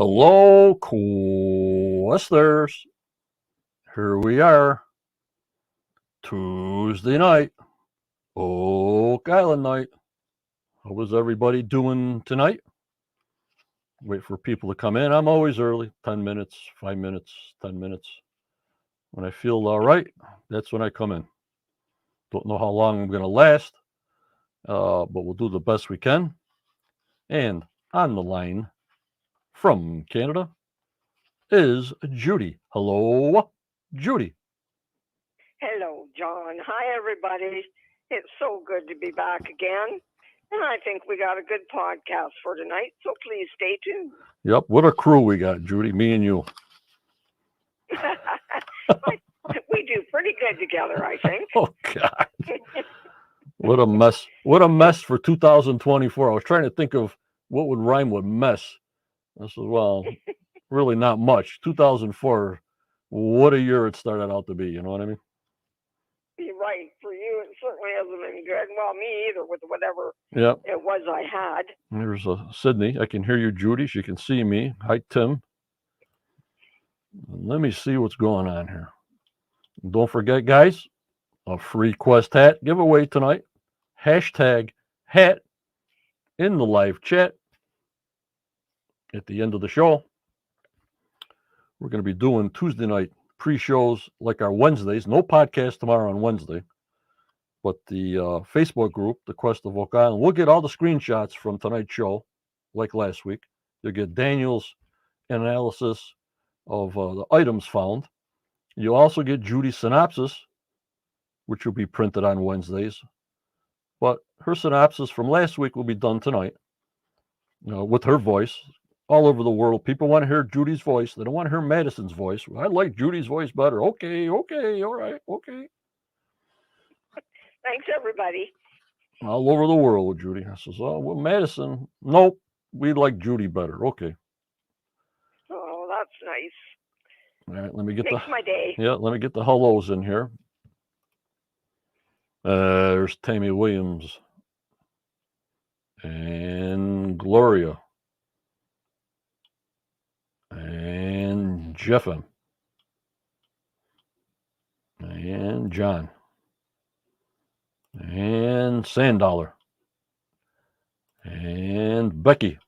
Hello, Questers. Here we are, Tuesday night, Oak Island night. How was everybody doing tonight? Wait for people to come in. I'm always early, 10 minutes, 5 minutes, 10 minutes. When I feel all right, that's when I come in. Don't know how long I'm going to last, but we'll do the best we can. And on the line from Canada is Judy. Hello, Judy. Hello, John. Hi, everybody. It's so good to be back again. And I think we got a good podcast for tonight, so please stay tuned. Yep, what a crew we got, Judy, me and you. We do pretty good together, I think. Oh, God. What a mess. What a mess for 2024. I was trying to think of what would rhyme with mess. I said, well, really not much. 2004, what a year it started out to be. You know what I mean? You're right. For you, it certainly hasn't been good. Well, me either, with whatever Yep. it was I had. There's Sydney. I can hear you, Judy. She can see me. Hi, Tim. Let me see what's going on here. Don't forget, guys, a free Quest hat giveaway tonight. Hashtag hat in the live chat at the end of the show. We're going to be doing Tuesday night pre-shows like our Wednesdays. No podcast tomorrow on Wednesday. But the Facebook group, the Quest of Oak Island, we'll get all the screenshots from tonight's show like last week. You'll get Daniel's analysis of the items found. You'll also get Judy's synopsis, which will be printed on Wednesdays. But her synopsis from last week will be done tonight, with her voice. All over the world, people want to hear Judy's voice. They don't want to hear Madison's voice. I like Judy's voice better. Okay, all right, okay. Thanks, everybody. All over the world, Judy. I says, oh, well, Madison, nope, we like Judy better. Okay. Oh, that's nice. All right, let me get Makes my day. Yeah, let me get the hellos in here. There's Tammy Williams and Gloria and Jeffin and John and Sandollar and Becky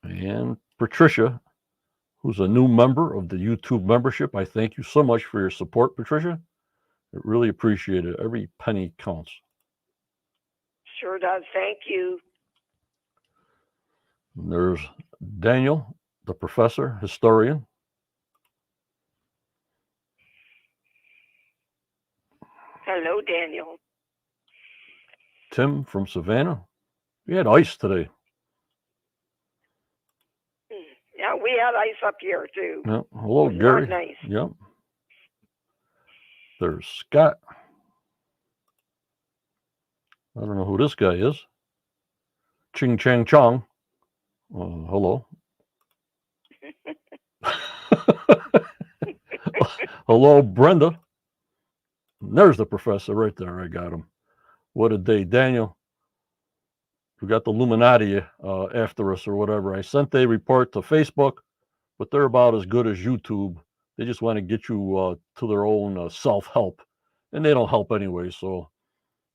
and Patricia, who's a new member of the YouTube membership. I thank you so much for your support, Patricia. I really appreciate it. Every penny counts. Sure does. Thank you. And there's Daniel, the professor, historian. Hello, Daniel. Tim from Savannah. We had ice today. Yeah, we had ice up here, too. Yeah. Hello, Gary. Nice. Yep. There's Scott. I don't know who this guy is. Ching Chang Chong. Hello. Hello, Brenda. And there's the professor right there. I got him. What a day. Daniel, we got the Illuminati after us or whatever. I sent a report to Facebook, but they're about as good as YouTube. They just want to get you to their own self-help, and they don't help anyway, so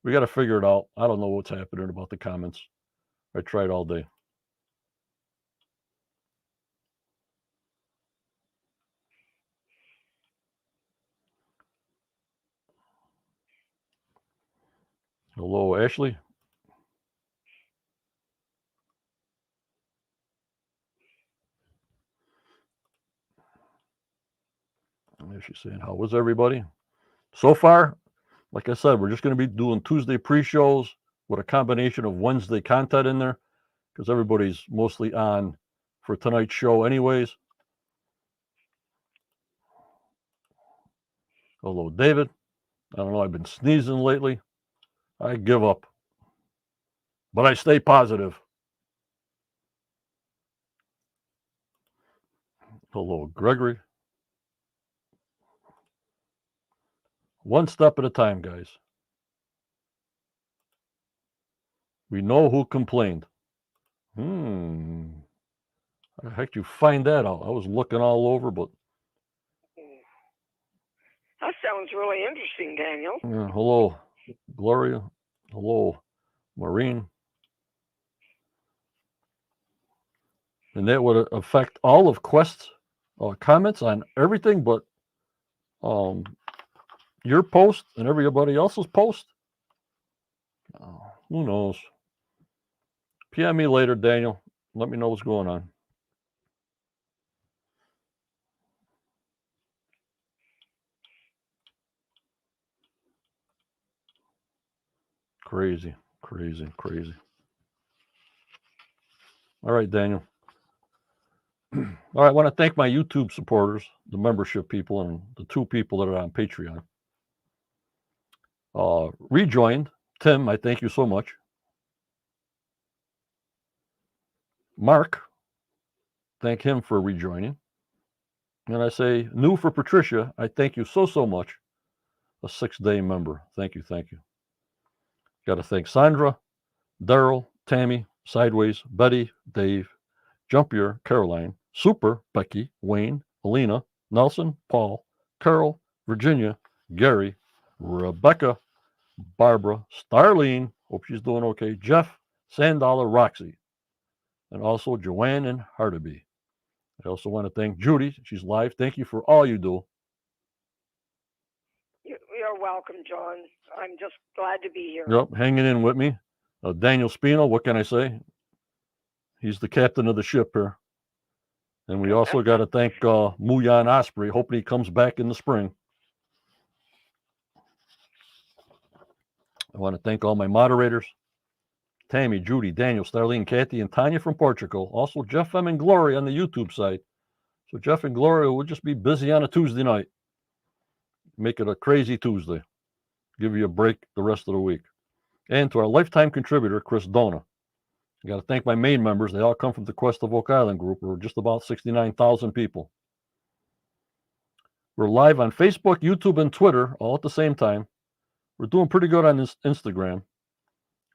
we got to figure it out. I don't know what's happening about the comments. I tried all day. Hello, Ashley. She's saying, how was everybody? So far, like I said, we're just going to be doing Tuesday pre-shows with a combination of Wednesday content in there because everybody's mostly on for tonight's show anyways. Hello, David. I don't know. I've been sneezing lately. I give up. But I stay positive. Hello, Gregory. One step at a time, guys. We know who complained. How the heck you find that out? I was looking all over, but That sounds really interesting, Daniel. hello, Gloria. Hello, Maureen. And that would affect all of Quest's comments on everything but your post and everybody else's post. Who knows? PM me later, Daniel. Let me know what's going on. Crazy, crazy, crazy. All right, Daniel. All right, I want to thank my YouTube supporters, the membership people, and the 2 people that are on Patreon. Rejoined, Tim, I thank you so much. Mark, thank him for rejoining. And I say, new for Patricia, I thank you so, so much. A 6-day member. Thank you, thank you. Got to thank Sandra, Daryl, Tammy, Sideways, Betty, Dave, Jumpier, Caroline, Super, Becky, Wayne, Alina, Nelson, Paul, Carol, Virginia, Gary, Rebecca, Barbara, Starlene, hope she's doing okay, Jeff, Sandollar, Roxy, and also Joanne and Hardaby. I also want to thank Judy. She's live. Thank you for all you do. You're welcome, John. I'm just glad to be here. Yep, hanging in with me. Daniel Spino, what can I say? He's the captain of the ship here. And we also got to thank Muyan Osprey, hoping he comes back in the spring. I want to thank all my moderators, Tammy, Judy, Daniel, Starlene, Kathy, and Tanya from Portugal. Also, Jeff M. and Gloria on the YouTube site. So Jeff and Gloria will just be busy on a Tuesday night. Make it a crazy Tuesday. Give you a break the rest of the week. And to our lifetime contributor, Chris Dona. I got to thank my main members. They all come from the Quest of Oak Island group. We're just about 69,000 people. We're live on Facebook, YouTube, and Twitter all at the same time. We're doing pretty good on this Instagram.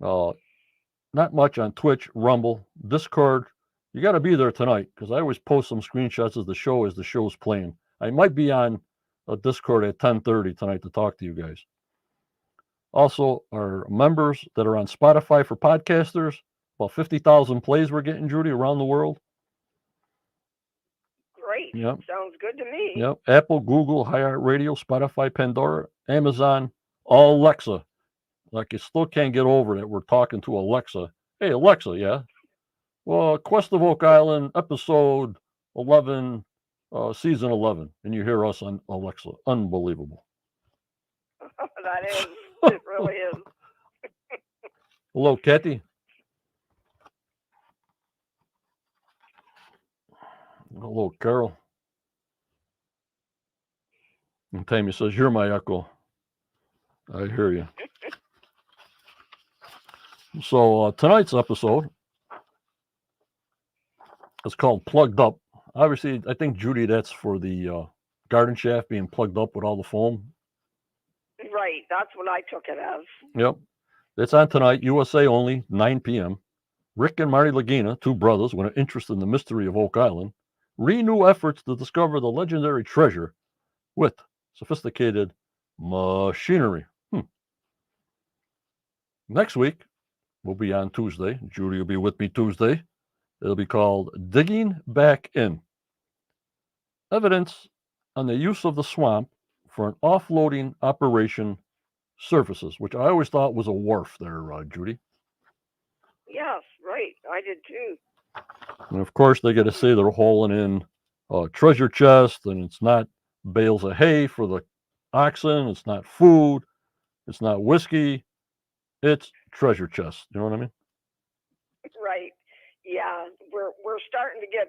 Not much on Twitch, Rumble, Discord. You got to be there tonight because I always post some screenshots of the show as the show's playing. I might be on a Discord at 10:30 tonight to talk to you guys. Also, our members that are on Spotify for podcasters, about 50,000 plays we're getting, Judy, around the world. Great. Yep. Sounds good to me. Yep. Apple, Google, iHeartRadio, Spotify, Pandora, Amazon, all Alexa. Like, you still can't get over that we're talking to Alexa. Hey, Alexa, yeah? Well, Quest of Oak Island, episode 11, season 11. And you hear us on Alexa. Unbelievable. That is. It really is. Hello, Kathy. Hello, Carol. And Tammy says, you're my echo. I hear you. So tonight's episode is called Plugged Up. Obviously, I think, Judy, that's for the garden shaft being plugged up with all the foam. Right. That's what I took it as. Yep. It's on tonight, USA only, 9 p.m. Rick and Marty Lagina, 2 brothers with an interest in the mystery of Oak Island, renew efforts to discover the legendary treasure with sophisticated machinery. Next week, we'll be on Tuesday. Judy will be with me Tuesday. It'll be called Digging Back In. Evidence on the use of the swamp for an offloading operation surfaces, which I always thought was a wharf there, Judy. Yes, right. I did too. And of course, they got to say they're hauling in a treasure chest, and it's not bales of hay for the oxen. It's not food. It's not whiskey. It's treasure chest. You know what I mean? Right. Yeah, we're starting to get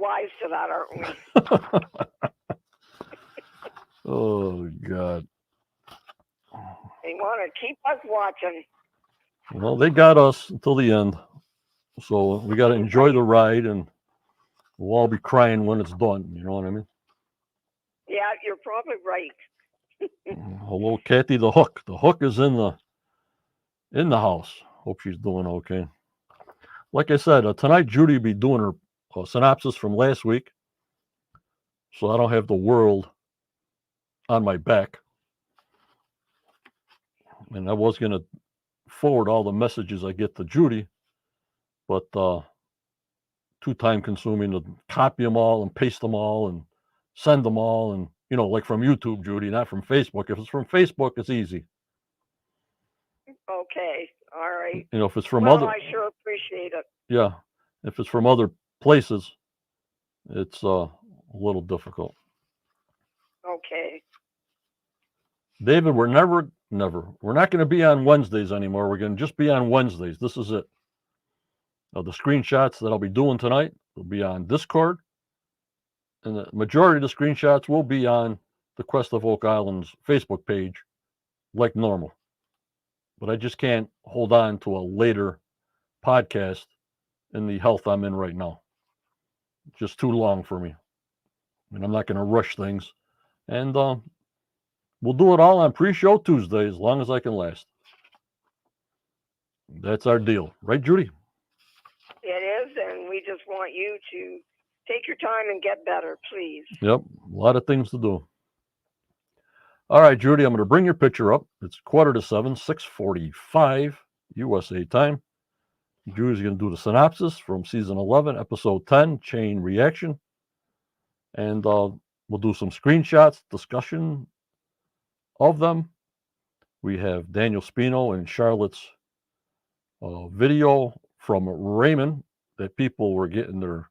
wise to that, aren't we? Oh, God. They want to keep us watching. Well, they got us until the end. So we got to enjoy the ride, and we'll all be crying when it's done. You know what I mean? Yeah, you're probably right. Hello, Kathy the Hook. The Hook is in the house. Hope she's doing okay. like I said, tonight Judy will be doing her synopsis from last week, so I don't have the world on my back. And I was going to forward all the messages I get to Judy, but too time consuming to copy them all and paste them all and send them all. And, like from YouTube, Judy, not from Facebook. If it's from Facebook, it's easy. Okay. All right. If it's from I sure appreciate it. Yeah. If it's from other places, it's a little difficult. Okay. David, we're not going to be on Wednesdays anymore. We're going to just be on Wednesdays. This is it. The screenshots that I'll be doing tonight will be on Discord, and the majority of the screenshots will be on the Quest of Oak Island's Facebook page, like normal. But I just can't hold on to a later podcast in the health I'm in right now. It's just too long for me. And I'm not going to rush things. And we'll do it all on pre-show Tuesday as long as I can last. That's our deal. Right, Judy? It is, and we just want you to take your time and get better, please. Yep, a lot of things to do. All right, Judy, I'm going to bring your picture up. It's 6:45, 6:45 USA time. Judy's going to do the synopsis from season 11, episode 10, Chain Reaction. And we'll do some screenshots, discussion of them. We have Daniel Spino and Charlotte's video from Raymond that people were getting their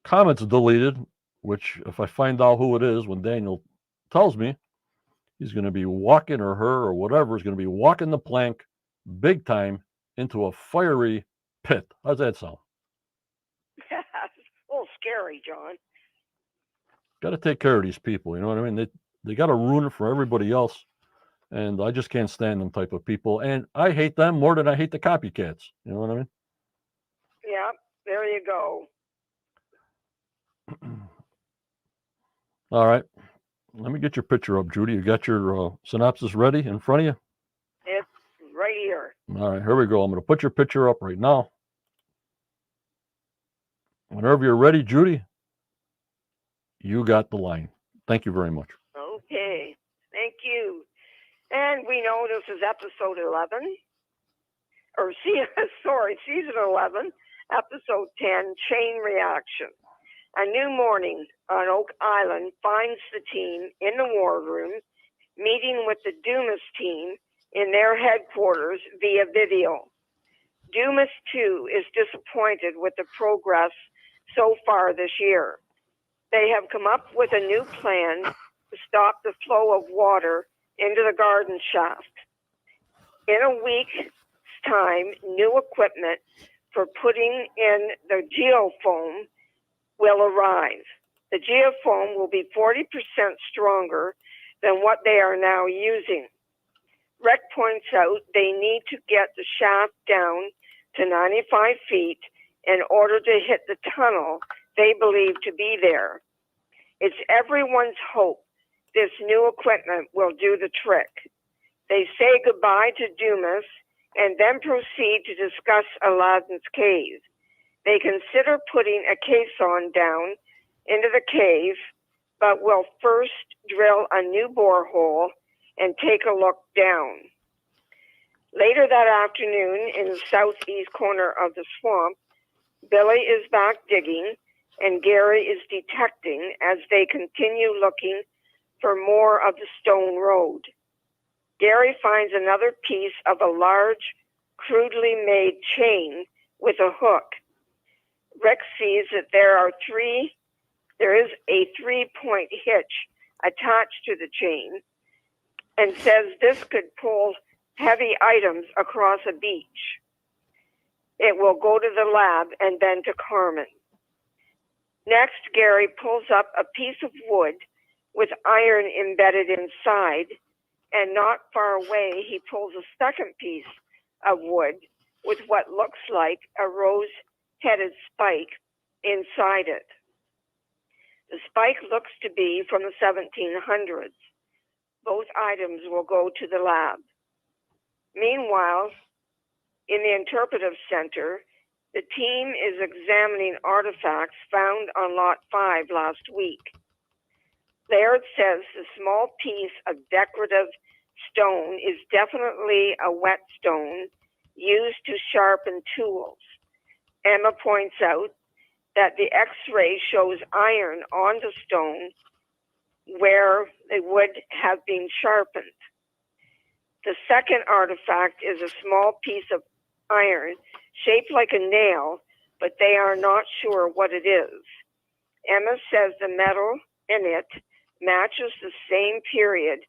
comments deleted, which if I find out who it is when Daniel tells me, he's going to be walking, or her or whatever is going to be walking the plank big time into a fiery pit. How's that sound? It's a little scary, John. Got to take care of these people. You know what I mean? They got to ruin it for everybody else. And I just can't stand them type of people. And I hate them more than I hate the copycats. You know what I mean? Yeah, there you go. All right. Let me get your picture up, Judy. You got your synopsis ready in front of you? It's right here. All right, here we go. I'm going to put your picture up right now. Whenever you're ready, Judy, you got the line. Thank you very much. Okay. Thank you. And we know this is episode 11. Season 11, episode 10, Chain Reaction. A new morning on Oak Island finds the team in the war room meeting with the Dumas team in their headquarters via video. Dumas, too, is disappointed with the progress so far this year. They have come up with a new plan to stop the flow of water into the garden shaft. In a week's time, new equipment for putting in the geofoam will arrive. The geofoam will be 40% stronger than what they are now using. Rec points out they need to get the shaft down to 95 feet in order to hit the tunnel they believe to be there. It's everyone's hope this new equipment will do the trick. They say goodbye to Dumas and then proceed to discuss Aladdin's cave. They consider putting a caisson down into the cave, but will first drill a new borehole and take a look down. Later that afternoon, in the southeast corner of the swamp, Billy is back digging and Gary is detecting as they continue looking for more of the stone road. Gary finds another piece of a large, crudely made chain with a hook. Rex sees that there is a 3-point hitch attached to the chain and says this could pull heavy items across a beach. It will go to the lab and then to Carmen. Next, Gary pulls up a piece of wood with iron embedded inside, and not far away, he pulls a second piece of wood with what looks like a rose-headed spike inside it. The spike looks to be from the 1700s. Both items will go to the lab. Meanwhile, In the Interpretive Center, the team is examining artifacts found on Lot 5 last week. Laird says the small piece of decorative stone is definitely a whetstone used to sharpen tools. Emma points out that the X-ray shows iron on the stone where they would have been sharpened. The second artifact is a small piece of iron shaped like a nail, but they are not sure what it is. Emma says the metal in it matches the same period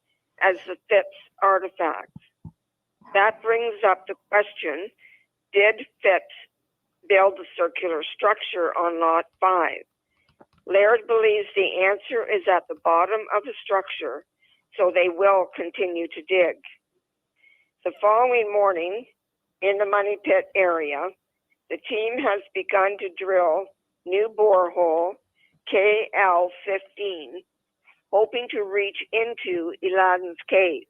as the Phipps artifacts. That brings up the question, did Phipps build the circular structure on Lot 5? Laird believes the answer is at the bottom of the structure, so they will continue to dig. The following morning, in the Money Pit area, the team has begun to drill new borehole KL-15, hoping to reach into Aladdin's cave.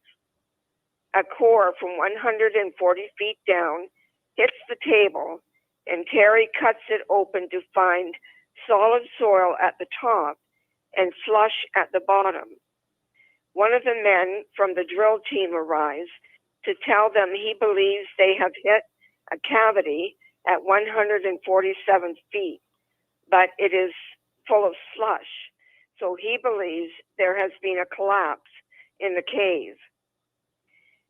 A core from 140 feet down hits the table, and Terry cuts it open to find solid soil at the top and slush at the bottom. One of the men from the drill team arrives to tell them he believes they have hit a cavity at 147 feet, but it is full of slush, so he believes there has been a collapse in the cave.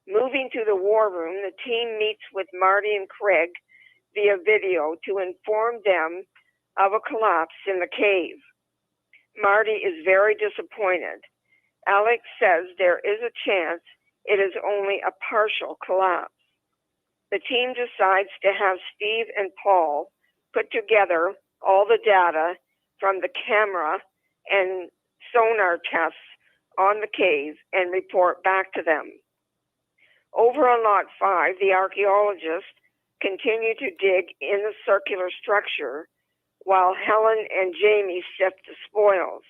Moving to the war room, the team meets with Marty and Craig via video to inform them of a collapse in the cave. Marty is very disappointed. Alex says there is a chance it is only a partial collapse. The team decides to have Steve and Paul put together all the data from the camera and sonar tests on the cave and report back to them. Over on Lot 5, the archaeologists continue to dig in the circular structure while Helen and Jamie sift the spoils.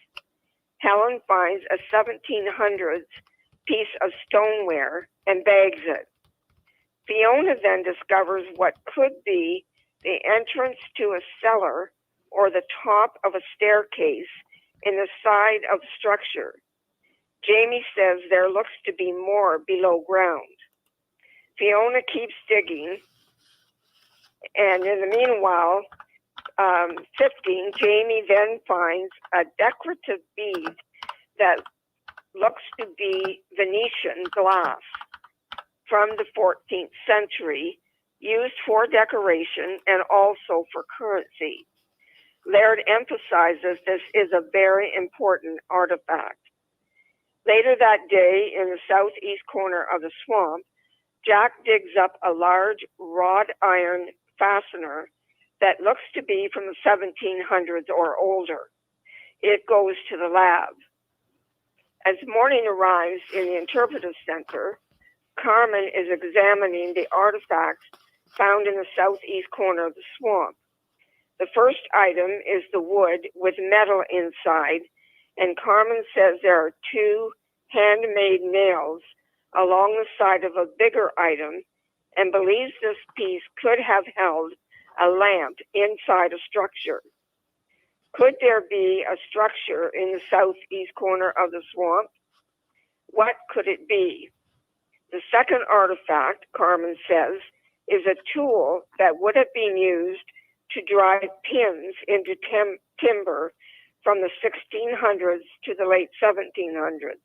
Helen finds a 1700s piece of stoneware and bags it. Fiona then discovers what could be the entrance to a cellar or the top of a staircase in the side of the structure. Jamie says there looks to be more below ground. Fiona keeps digging, and in the meanwhile, 15, Jamie then finds a decorative bead that looks to be Venetian glass from the 14th century, used for decoration and also for currency. Laird emphasizes this is a very important artifact. Later that day, in the southeast corner of the swamp, Jack digs up a large wrought iron fastener that looks to be from the 1700s or older. It goes to the lab. As morning arrives in the Interpretive Center, Carmen is examining the artifacts found in the southeast corner of the swamp. The first item is the wood with metal inside, and Carmen says there are two handmade nails along the side of a bigger item and believes this piece could have held a lamp inside a structure. Could there be a structure in the southeast corner of the swamp? What could it be? The second artifact, Carmen says, is a tool that would have been used to drive pins into timber from the 1600s to the late 1700s.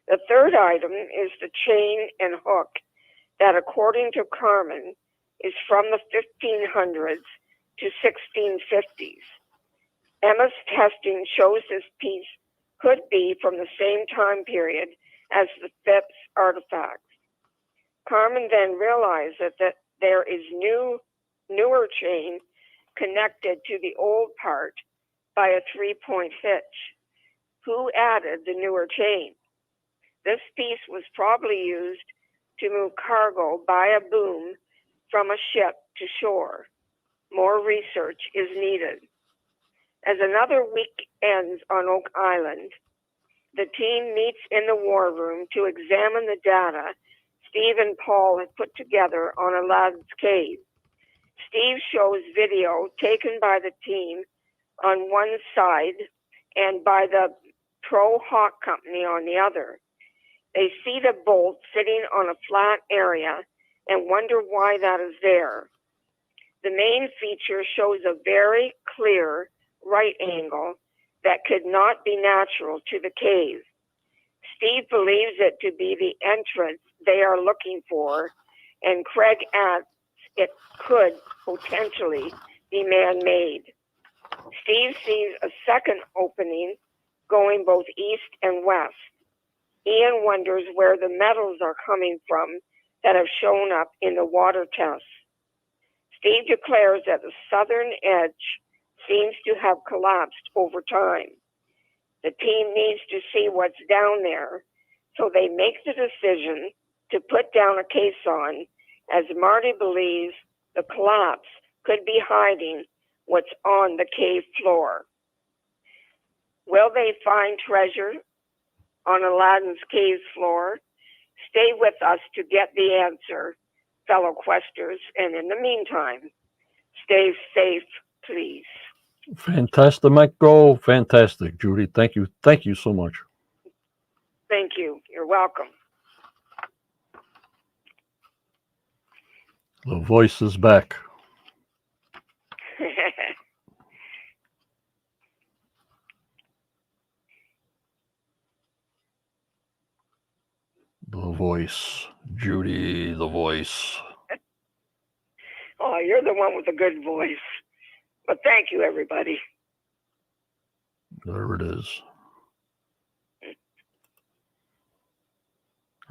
The third item is the chain and hook that, according to Carmen, is from the 1500s to 1650s. Emma's testing shows this piece could be from the same time period as the Phipps artifacts. Carmen then realizes that there is newer chain connected to the old part by a 3-point hitch. Who added the newer chain? This piece was probably used to move cargo by a boom from a ship to shore. More research is needed. As another week ends on Oak Island, the team meets in the war room to examine the data Steve and Paul have put together on Aladdin's Cave. Steve shows video taken by the team on one side and by the Pro Hawk Company on the other. They see the bolt sitting on a flat area and wonder why that is there. The main feature shows a very clear right angle that could not be natural to the cave. Steve believes it to be the entrance they are looking for, and Craig adds it could potentially be man-made. Steve sees a second opening going both east and west. Ian wonders where the metals are coming from that have shown up in the water tests. Steve declares that the southern edge seems to have collapsed over time. The team needs to see what's down there, so they make the decision to put down a caisson, as Marty believes the collapse could be hiding what's on the cave floor. Will they find treasure on Aladdin's cave floor? Stay with us to get the answer, fellow questers, and in the meantime, stay safe, please. Fantastico, fantastic, Judy. Thank you. Thank you so much. Thank you. You're welcome. The voice is back. The voice. Judy, the voice. Oh, you're the one with a good voice. But thank you, everybody. There it is.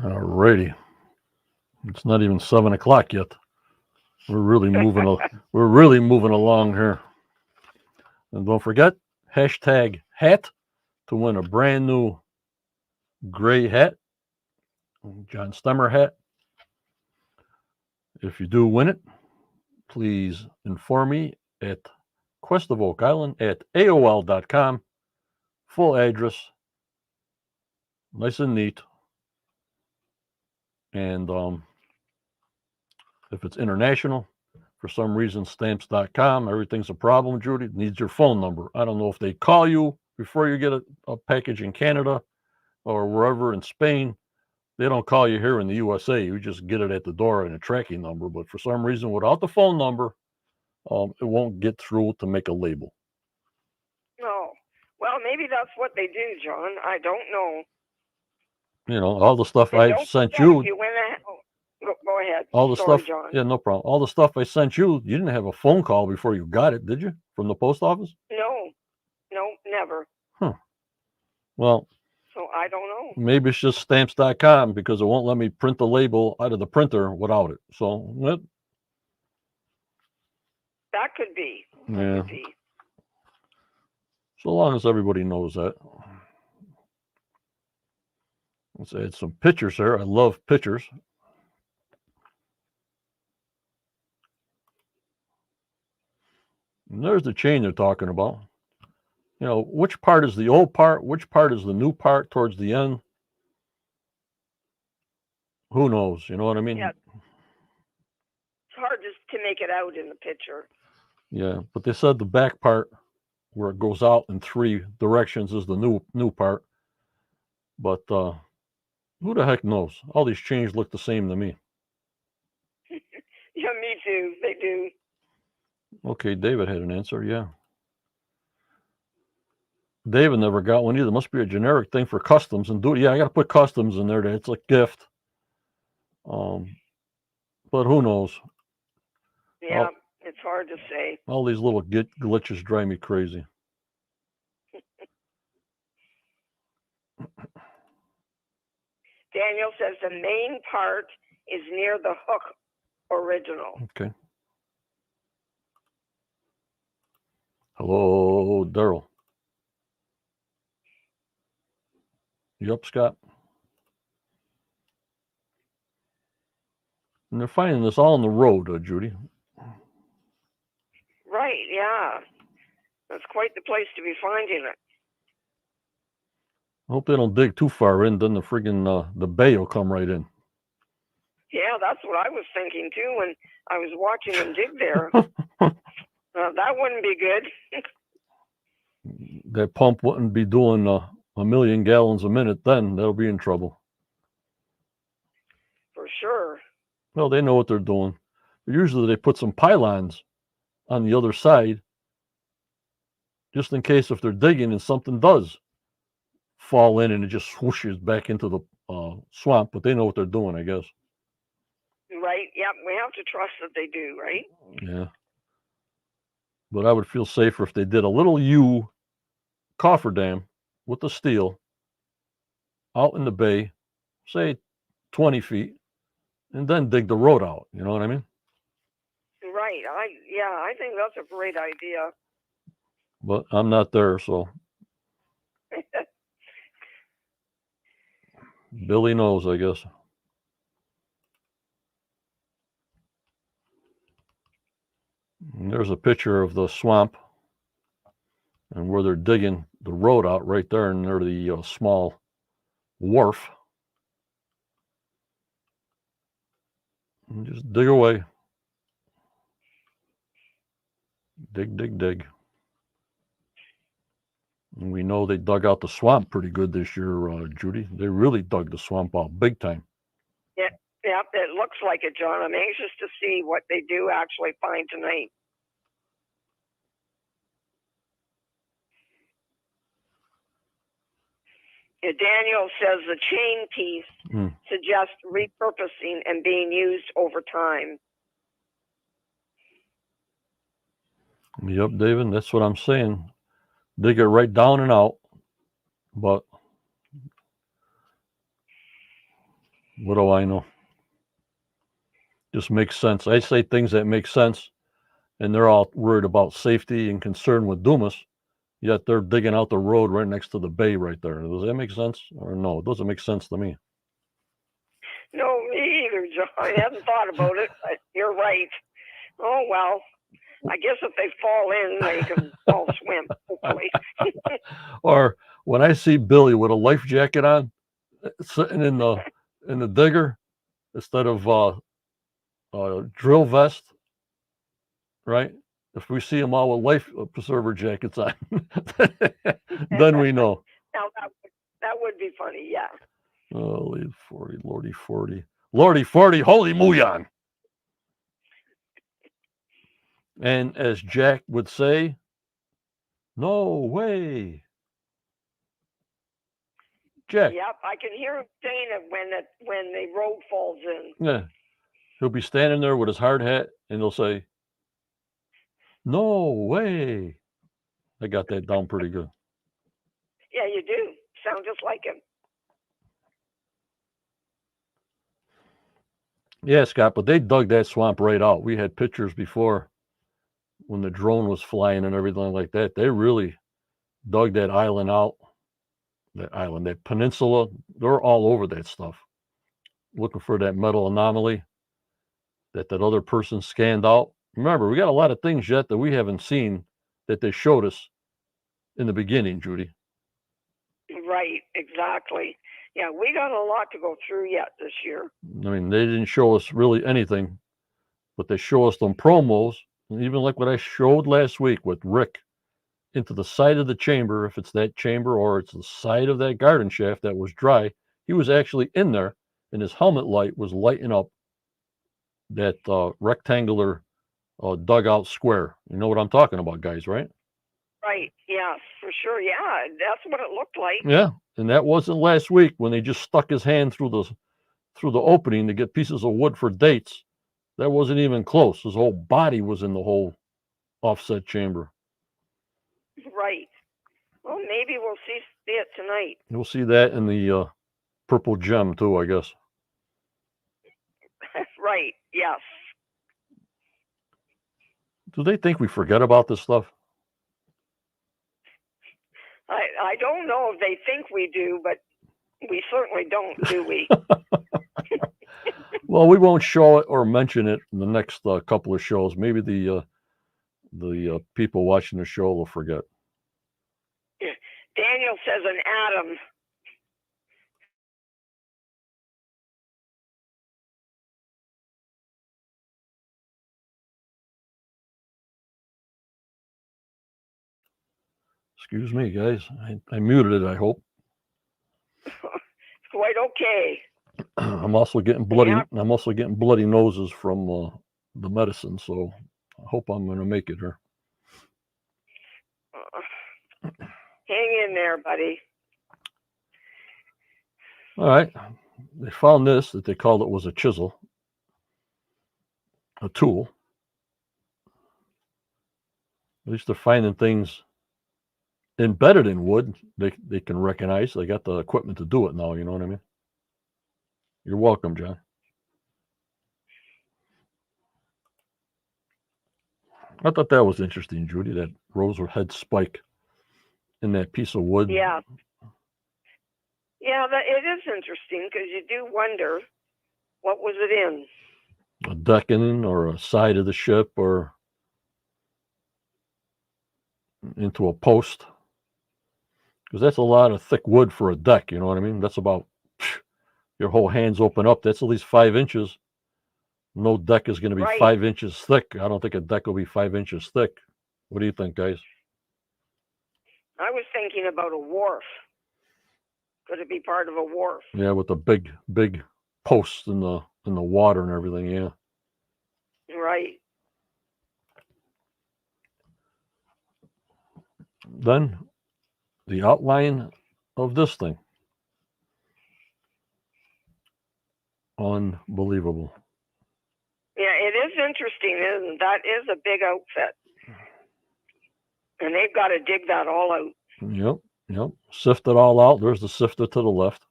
All righty. It's not even 7 o'clock yet. We're really moving. We're really moving along here. And don't forget, hashtag hat to win a brand new gray hat, John Stemmer hat. If you do win it, please inform me at Quest of Oak Island at AOL.com. Full address, nice and neat. And if it's international, for some reason, stamps.com, everything's a problem, Judy. It needs your phone number. I don't know if they call you before you get a package in Canada or wherever in Spain. They don't call you here in the USA. You just get it at the door and a tracking number. But for some reason, without the phone number, it won't get through to make a label. Oh, well, maybe that's what they do, John. I don't know. You know, all the stuff And I've don't sent forget, you. if you win go ahead. All the Sorry, stuff, John. yeah, no problem. All the stuff I sent you, you didn't have a phone call before you got it, did you? From the post office? No, never. Huh. Well, so I don't know. Maybe it's just stamps.com because it won't let me print the label out of the printer without it. So that could be. Yeah. So long as everybody knows that. Let's add some pictures here. I love pictures. And there's the chain they're talking about. You know, which part is the old part? Which part is the new part towards the end? Who knows? You know what I mean? Yeah. It's hard just to make it out in the picture. Yeah, but they said the back part where it goes out in 3 directions is the new part. But who the heck knows? All these chains look the same to me. Yeah, me too. They do. Okay, David had an answer. Yeah. David never got one either. Must be a generic thing for customs and do it. Yeah, I got to put customs in there. It's a gift. But who knows? Yeah, it's hard to say. All these little glitches drive me crazy. Daniel says the main part is near the hook original. Okay. Hello, Daryl. You up, Scott? And they're finding this all on the road, Judy. Right, yeah. That's quite the place to be finding it. I hope they don't dig too far in, then the friggin' the bay will come right in. Yeah, that's what I was thinking too when I was watching them dig there. That wouldn't be good. That pump wouldn't be doing a million gallons a minute then. They'll be in trouble. For sure. Well, they know what they're doing. Usually they put some pylons on the other side just in case if they're digging and something does fall in and it just swooshes back into the swamp. But they know what they're doing, I guess. Right. Yep. We have to trust that they do, right? Yeah. But I would feel safer if they did a little U cofferdam with the steel out in the bay, say 20 feet, and then dig the road out. You know what I mean? Right. I think that's a great idea. But I'm not there, so Billy knows, I guess. And there's a picture of the swamp and where they're digging the road out right there, and near the small wharf. And just dig away. Dig, dig, dig. And we know they dug out the swamp pretty good this year, Judy. They really dug the swamp out big time. Yeah. Yep. It looks like it, John. I'm anxious to see what they do actually find tonight. Yeah, Daniel says the chain piece suggests repurposing and being used over time. Yep, David, that's what I'm saying. Dig it right down and out. But what do I know? Just makes sense. I say things that make sense, and they're all worried about safety and concern with Dumas, yet they're digging out the road right next to the bay right there. Does that make sense? Or no, it doesn't make sense to me. No, me either, John. I hadn't thought about it, but you're right. Oh, well, I guess if they fall in, they can all swim, hopefully. Or when I see Billy with a life jacket on, sitting in the digger instead of drill vest, right? If we see them all with life preserver jackets on, then we know. Now, that would be funny, yeah. Holy 40, Lordy 40. Lordy 40, holy Muyan. And as Jack would say, no way. Jack. Yep, I can hear him saying it when the road falls in. Yeah. He'll be standing there with his hard hat and he'll say, no way. I got that down pretty good. Yeah, you do. Sound just like him. Yeah, Scott, but they dug that swamp right out. We had pictures before when the drone was flying and everything like that. They really dug that island out. That peninsula. They're all over that stuff, looking for that metal anomaly that other person scanned out. Remember, we got a lot of things yet that we haven't seen that they showed us in the beginning, Judy. Right, exactly. Yeah, we got a lot to go through yet this year. I mean, they didn't show us really anything, but they show us them promos, and even like what I showed last week with Rick into the side of the chamber, if it's that chamber or it's the side of that garden shaft that was dry, he was actually in there, and his helmet light was lighting up that rectangular dugout square. You know what I'm talking about, guys, right? Right, yes, for sure. Yeah, that's what it looked like. Yeah, and that wasn't last week when they just stuck his hand through the opening to get pieces of wood for dates. That wasn't even close. His whole body was in the whole offset chamber. Right. Well, maybe we'll see it tonight. You'll see that in the purple gem too, I guess. Right, yes. Do they think we forget about this stuff? I don't know if they think we do, but we certainly don't, do we? Well, we won't show it or mention it in the next couple of shows. Maybe the people watching the show will forget. Daniel says an atom. Excuse me, guys. I muted it, I hope. It's quite okay. I'm also getting bloody. Yeah. I'm also getting bloody noses from the medicine, so I hope I'm going to make it here. Hang in there, buddy. All right. They found this that they called it was a chisel, a tool. At least they're finding things embedded in wood they can recognize. They got the equipment to do it now. You know what I mean? You're welcome, John. I thought that was interesting, Judy. That rosehead spike in that piece of wood. Yeah. Yeah, it is interesting because you do wonder what was it in. A decking or a side of the ship or into a post. Because that's a lot of thick wood for a deck, you know what I mean? That's about your whole hands open up. That's at least 5 inches. No deck is going to be Right. 5 inches thick. I don't think a deck will be 5 inches thick. What do you think, guys? I was thinking about a wharf. Could it be part of a wharf? Yeah, with the big posts in the water and everything. Yeah. Right. Then the outline of this thing. Unbelievable. Yeah, it is interesting, isn't it? That is a big outfit. And they've got to dig that all out. Yep. Sift it all out. There's the sifter to the left.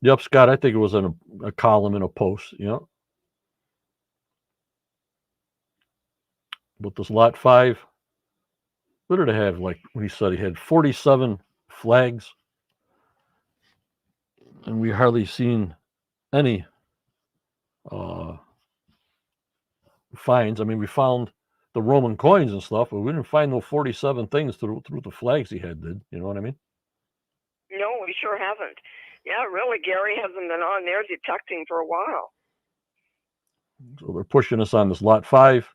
Yep, Scott, I think it was in a column in a post. Yep. But this lot 5, what did it have? Like when he said he had 47 flags. And we hardly seen any finds. I mean, we found the Roman coins and stuff, but we didn't find no 47 things through the flags he had, did. You know what I mean? No, we sure haven't. Yeah, really, Gary hasn't been on there detecting for a while. So they're pushing us on this lot 5,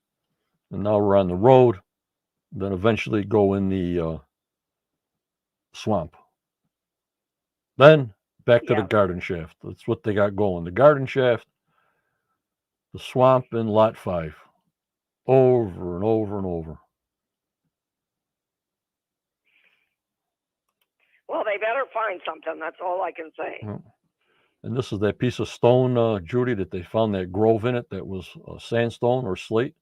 and now we're on the road, then eventually go in the swamp. Then back to the garden shaft. That's what they got going. The garden shaft, the swamp, and lot 5. Over and over and over. Well, they better find something. That's all I can say. And this is that piece of stone, Judy, that they found that grove in it that was sandstone or slate.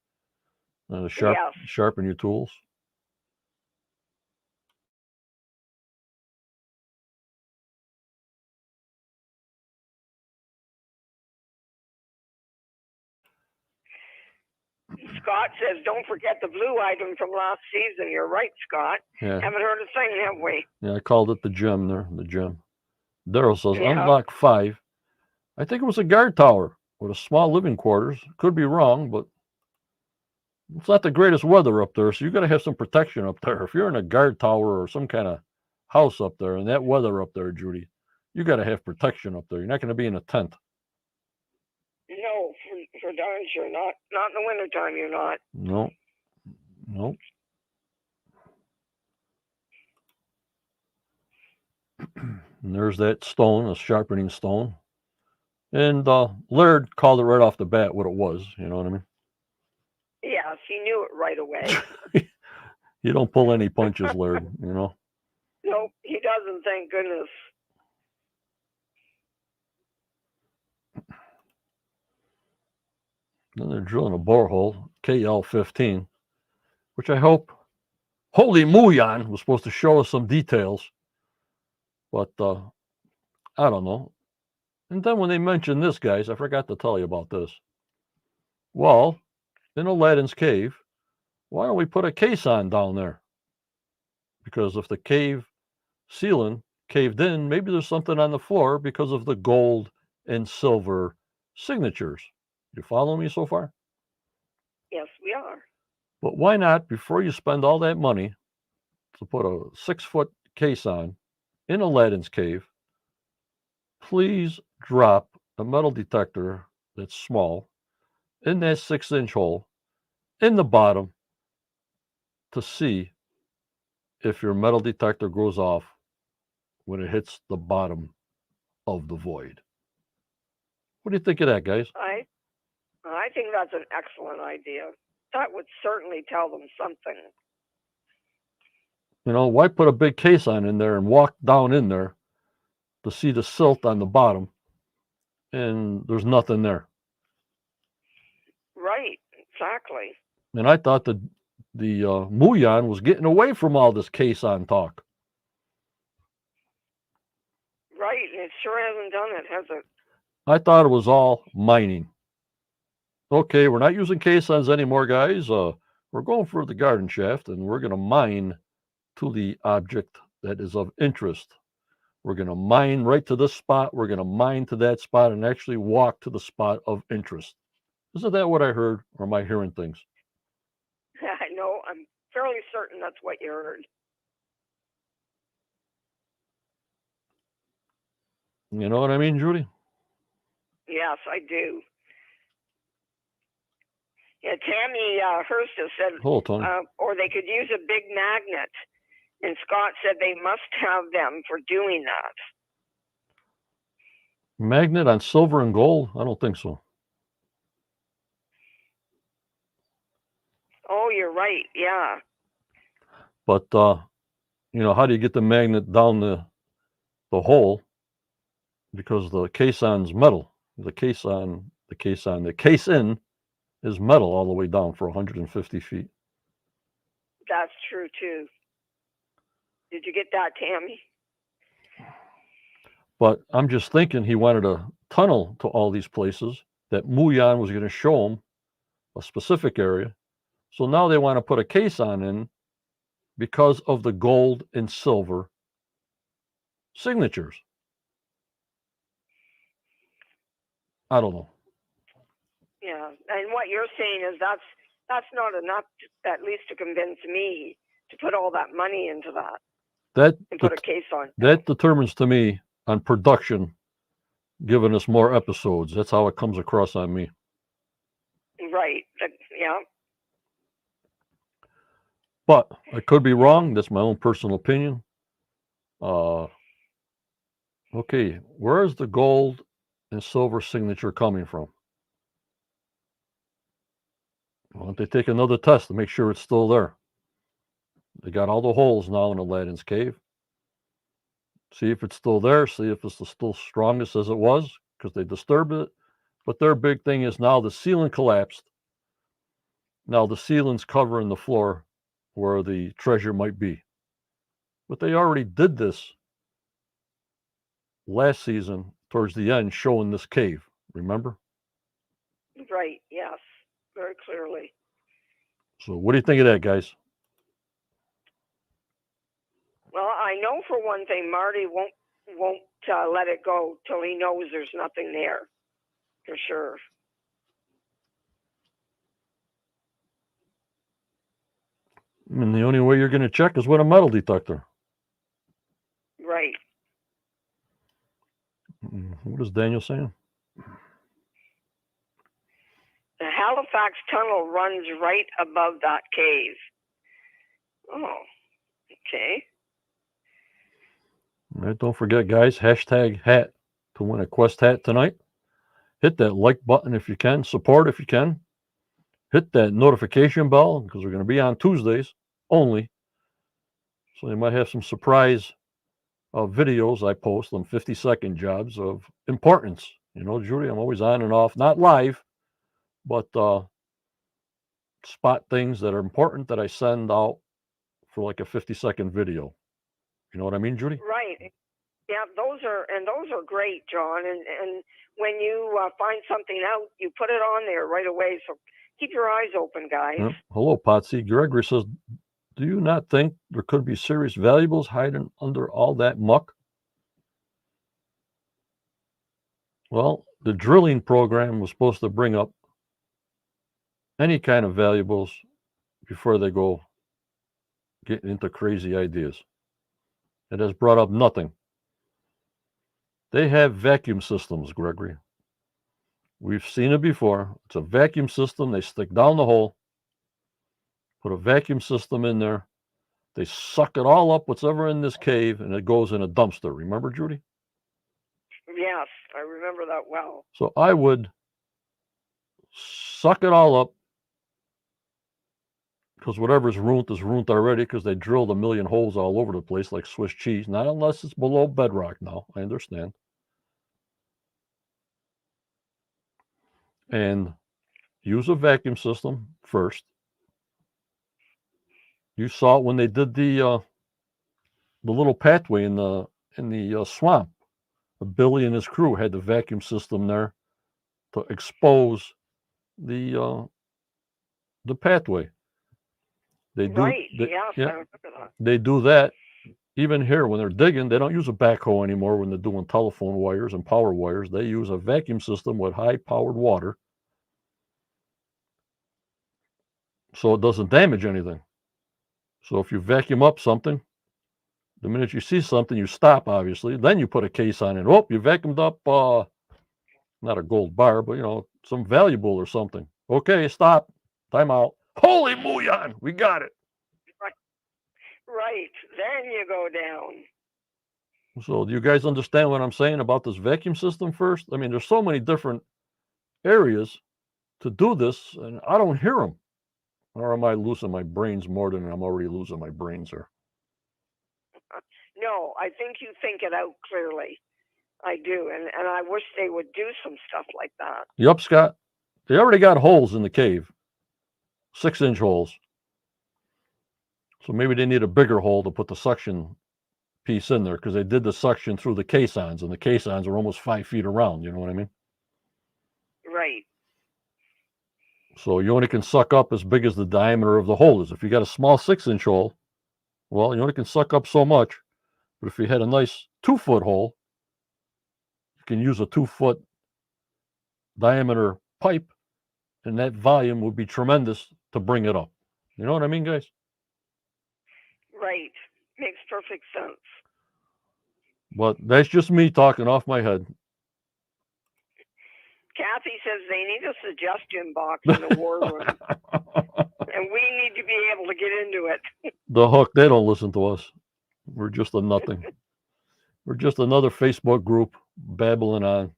Sharpen your tools. Scott says, don't forget the blue item from last season. You're right, Scott. Yeah. Haven't heard a thing, have we? Yeah, I called it the gem there, the gem. Daryl says, unlock 5. I think it was a guard tower with a small living quarters. Could be wrong, but it's not the greatest weather up there, so you got to have some protection up there. If you're in a guard tower or some kind of house up there, and that weather up there, Judy, you got to have protection up there. You're not going to be in a tent. No, for darn sure. Not in the wintertime, you're not. No. And there's that stone, a sharpening stone. And Laird called it right off the bat what it was. You know what I mean? Yes, he knew it right away. You don't pull any punches, Laird, you know? Nope, he doesn't, thank goodness. Then they're drilling a borehole, KL-15, which I hope Holy Muyan was supposed to show us some details. But I don't know. And then when they mentioned this, guys, I forgot to tell you about this. Well, in Aladdin's cave, why don't we put a caisson down there? Because if the cave ceiling caved in, maybe there's something on the floor because of the gold and silver signatures. You follow me so far? Yes, we are. But why not, before you spend all that money to put a 6-foot caisson in Aladdin's cave, please drop a metal detector that's small in that 6-inch hole in the bottom to see if your metal detector goes off when it hits the bottom of the void. What do you think of that, guys? I think that's an excellent idea. That would certainly tell them something. You know, why put a big caisson in there and walk down in there to see the silt on the bottom and there's nothing there? Right, exactly. And I thought the Muyan was getting away from all this caisson talk. Right, and it sure hasn't done it, has it? I thought it was all mining. Okay, we're not using caissons anymore, guys. We're going for the garden shaft, and we're going to mine to the object that is of interest. We're going to mine right to this spot. We're going to mine to that spot and actually walk to the spot of interest. Isn't that what I heard, or am I hearing things? No, I'm fairly certain that's what you heard. You know what I mean, Judy? Yes, I do. Yeah, Tammy Hurst has said, Hold on. or they could use a big magnet. And Scott said they must have them for doing that. Magnet on silver and gold? I don't think so. Oh, you're right. Yeah. But you know, how do you get the magnet down the hole? Because the caisson's metal. The caisson, the caisson is metal all the way down for 150 feet. That's true too. Did you get that, Tammy? But I'm just thinking he wanted a tunnel to all these places that Muyan was going to show him a specific area. So now they want to put a caisson in because of the gold and silver signatures. I don't know. Yeah, and what you're saying is that's not enough, at least to convince me to put all that money into that. And put a caisson. That determines to me on production, giving us more episodes. That's how it comes across on me. Right. Yeah. But I could be wrong. That's my own personal opinion. Okay, where is the gold and silver signature coming from? Why don't they take another test to make sure it's still there? They got all the holes now in Aladdin's cave. See if it's still there. See if it's still strongest as it was, because they disturbed it. But their big thing is now the ceiling collapsed. Now the ceiling's covering the floor where the treasure might be. But they already did this last season towards the end, showing this cave. Remember? Right. Yes. Very clearly. So what do you think of that, guys? Well, I know for one thing, Marty won't let it go till he knows there's nothing there, for sure. And the only way you're going to check is with a metal detector. Right. What is Daniel saying? The Halifax Tunnel runs right above that cave. Oh, okay. All right, don't forget, guys, hashtag hat to win a Quest hat tonight. Hit that like button if you can. Support if you can. Hit that notification bell because we're going to be on Tuesdays only. So you might have some surprise videos I post on 50-second jobs of importance. You know, Judy, I'm always on and off, not live, but spot things that are important that I send out for like a 50-second video. You know what I mean, Judy? Right. Yeah, those are great, John. And when you find something out, you put it on there right away. So keep your eyes open, guys. Yeah. Hello, Potsy. Gregory says, do you not think there could be serious valuables hiding under all that muck? Well, the drilling program was supposed to bring up any kind of valuables before they go getting into crazy ideas. It has brought up nothing. They have vacuum systems, Gregory. We've seen it before. It's a vacuum system. They stick down the hole, put a vacuum system in there. They suck it all up, what's ever in this cave, and it goes in a dumpster. Remember, Judy? Yes, I remember that well. So I would suck it all up, because whatever's ruined is ruined already, because they drilled a million holes all over the place like Swiss cheese. Not unless it's below bedrock now. I understand. And use a vacuum system first. You saw it when they did the little pathway in the swamp. Billy and his crew had the vacuum system there to expose the pathway. They do, Right, yes, I yeah, remember that. they do that. Even here, when they're digging, they don't use a backhoe anymore when they're doing telephone wires and power wires. They use a vacuum system with high-powered water, so it doesn't damage anything. So if you vacuum up something, the minute you see something, you stop, obviously. Then you put a case on it. Oh, you vacuumed up, not a gold bar, but, some valuable or something. Okay, stop. Time out. Holy bouillon, we got it. Right, then you go down. So do you guys understand what I'm saying about this vacuum system first? I mean, there's so many different areas to do this, and I don't hear them. Or am I losing my brains more than I'm already losing my brains here? No, I think you think it out clearly. I do, and I wish they would do some stuff like that. Yup, Scott. They already got holes in the cave, 6-inch holes. So maybe they need a bigger hole to put the suction piece in there, because they did the suction through the caissons, and the caissons are almost 5 feet around. You know what I mean? Right. So you only can suck up as big as the diameter of the hole is. If you got a small 6-inch hole, well, you only can suck up so much. But if you had a nice 2-foot hole, you can use a 2-foot diameter pipe, and that volume would be tremendous to bring it up. You know what I mean, guys? Right. Makes perfect sense. But that's just me talking off my head. Kathy says they need a suggestion box in the war room, and we need to be able to get into it. The Hook, they don't listen to us. We're just a nothing. We're just another Facebook group babbling on.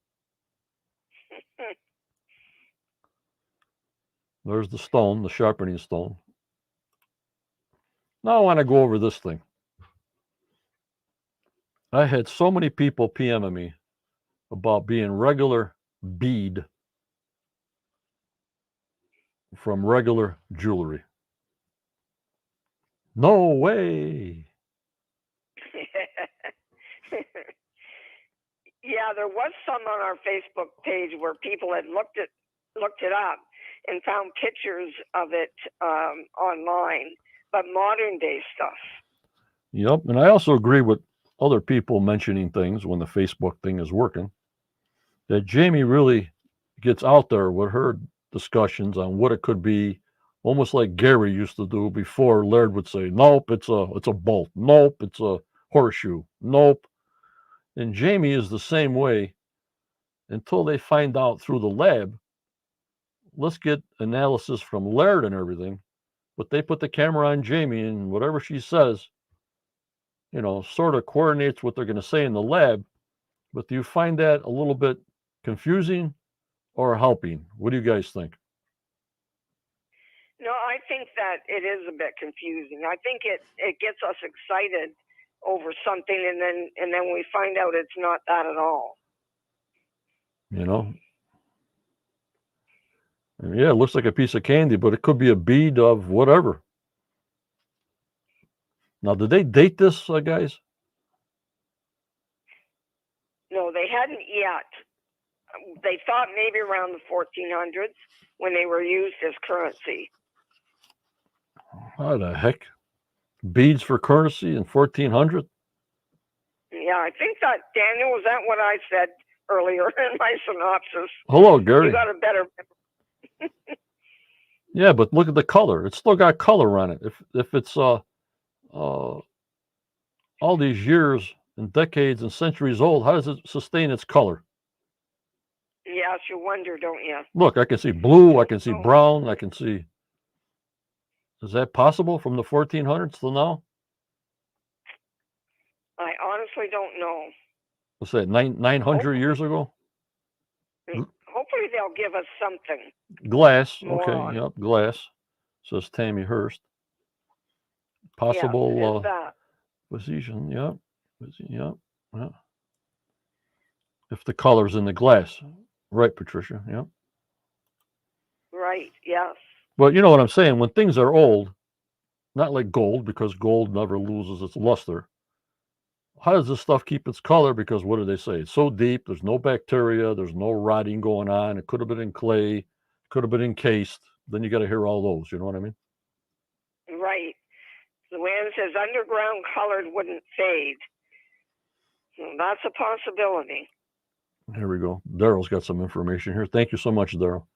There's the stone, the sharpening stone. Now I want to go over this thing. I had so many people PMing me about being regular bead from regular jewelry. No way. Yeah, there was some on our Facebook page where people had looked it up and found pictures of it online, but modern day stuff. Yep, and I also agree with other people mentioning things when the Facebook thing is working, that Jamie really gets out there with her discussions on what it could be, almost like Gary used to do before. Laird would say, nope, it's a bolt. Nope, it's a horseshoe. Nope. And Jamie is the same way until they find out through the lab. Let's get analysis from Laird and everything, but they put the camera on Jamie, and whatever she says, sort of coordinates what they're going to say in the lab. But do you find that a little bit confusing or helping? What do you guys think? No, I think that it is a bit confusing. I think it gets us excited over something, and then we find out it's not that at all. Yeah, it looks like a piece of candy, but it could be a bead of whatever. Now, did they date this, guys? No, they hadn't yet. They thought maybe around the 1400s when they were used as currency. How the heck? Beads for currency in 1400? Yeah, I think that, Daniel, was that what I said earlier in my synopsis? Hello, Gary. You got a better... Yeah, but look at the color. It's still got color on it. If it's all these years and decades and centuries old, how does it sustain its color? Yes, you wonder, don't you? Look, I can see blue, I can see brown, I can see... Is that possible from the 1400s till now? honestly don't know. What's that, 900 years ago? Hopefully they'll give us something. Glass. More Okay, on. yep, glass. Says Tammy Hurst. Yes, Possible is that. position, yep. Yep. Yep. If the color's in the glass. Right, Patricia. Yep. Right, yes. But you know what I'm saying? When things are old, not like gold, because gold never loses its luster. How does this stuff keep its color? Because what do they say? It's so deep, there's no bacteria, there's no rotting going on. It could have been in clay, could have been encased. Then you got to hear all those. You know what I mean? Right. The Luann says underground colored wouldn't fade. Well, that's a possibility. Here we go. Daryl's got some information here. Thank you so much, Daryl.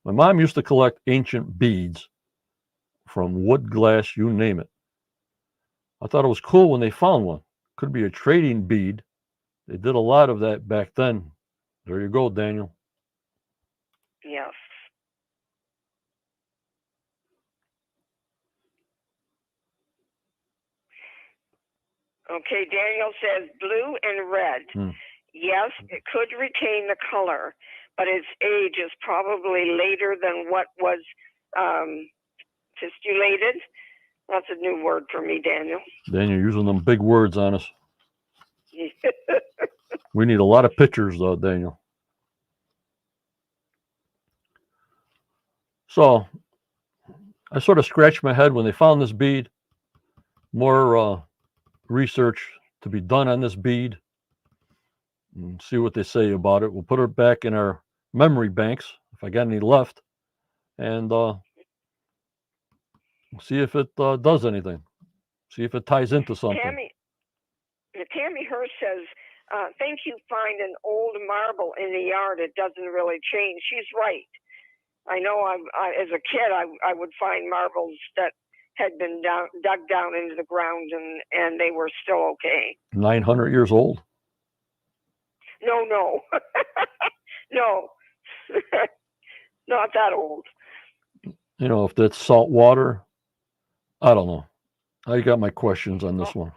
My mom used to collect ancient beads from wood, glass, you name it. I thought it was cool when they found one. Could be a trading bead. They did a lot of that back then. There you go, Daniel. Yes. Okay, Daniel says blue and red. Yes, it could retain the color, but its age is probably later than what was pistulated. That's a new word for me, Daniel. Daniel, using them big words on us. We need a lot of pictures, though, Daniel. So I sort of scratched my head when they found this bead. More research to be done on this bead and see what they say about it. We'll put it back in our memory banks if I got any left, and see if it does anything. See if it ties into something. Tammy Hurst says, think you find an old marble in the yard, it doesn't really change. She's right. I know as a kid, I would find marbles that had been dug down into the ground and they were still okay. 900 years old? No. No. Not that old. You know, if that's salt water, I don't know. I got my questions on this one.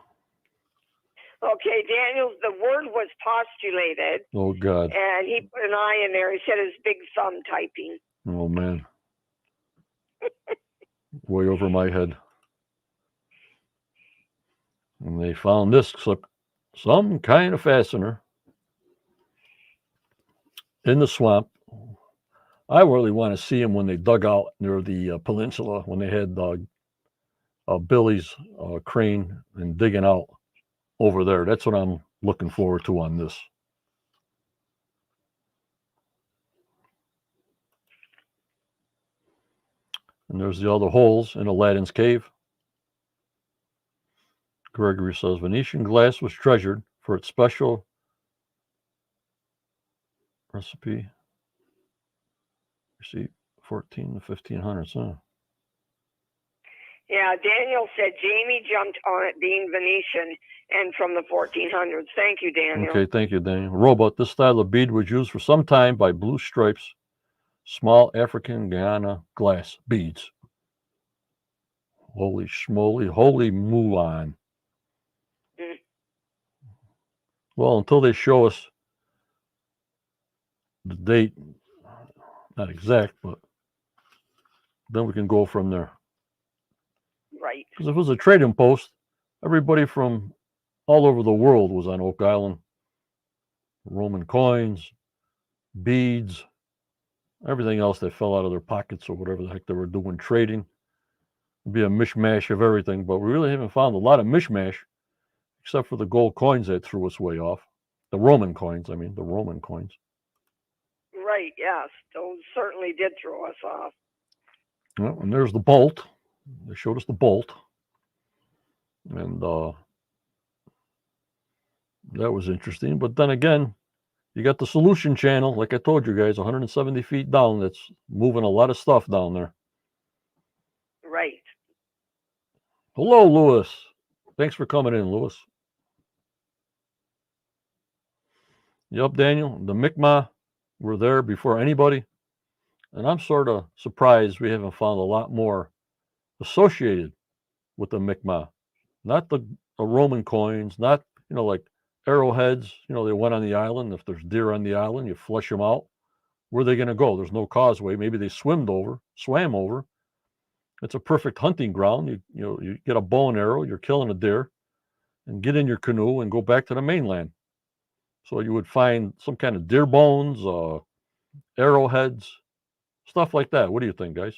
Okay, Daniel, the word was postulated. Oh, God. And he put an I in there. He said his big thumb typing. Oh, man. Way over my head. And they found this, some kind of fastener in the swamp. I really want to see them when they dug out near the peninsula, when they had Billy's crane and digging out over there. That's what I'm looking forward to on this. And there's the other holes in Aladdin's cave. Gregory says Venetian glass was treasured for its special recipe. Receipt 14 to 1500s, huh? Yeah, Daniel said Jamie jumped on it being Venetian and from the 1400s. Thank you, Daniel. Okay, thank you, Daniel. Robot, this style of bead was used for some time by Blue Stripes, small African Guyana glass beads. Holy schmoly, holy Mulan. Well, until they show us the date, not exact, but then we can go from there. Right. Because if it was a trading post, everybody from all over the world was on Oak Island. Roman coins, beads, everything else that fell out of their pockets or whatever the heck they were doing trading. It'd be a mishmash of everything, but we really haven't found a lot of mishmash except for the gold coins that threw us way off. The Roman coins. Right, yes. Those certainly did throw us off. Well, and there's the bolt. They showed us the bolt. And that was interesting. But then again, you got the solution channel, like I told you guys, 170 feet down. That's moving a lot of stuff down there. Right. Hello, Lewis. Thanks for coming in, Lewis. Yep, Daniel. The Mi'kmaq were there before anybody. And I'm sort of surprised we haven't found a lot more associated with the Mi'kmaq. Not the Roman coins, not, like arrowheads, they went on the island. If there's deer on the island, you flush them out. Where are they going to go? There's no causeway. Maybe they swam over. It's a perfect hunting ground. You get a bow and arrow, you're killing a deer, and get in your canoe and go back to the mainland. So you would find some kind of deer bones, arrowheads, stuff like that. What do you think, guys?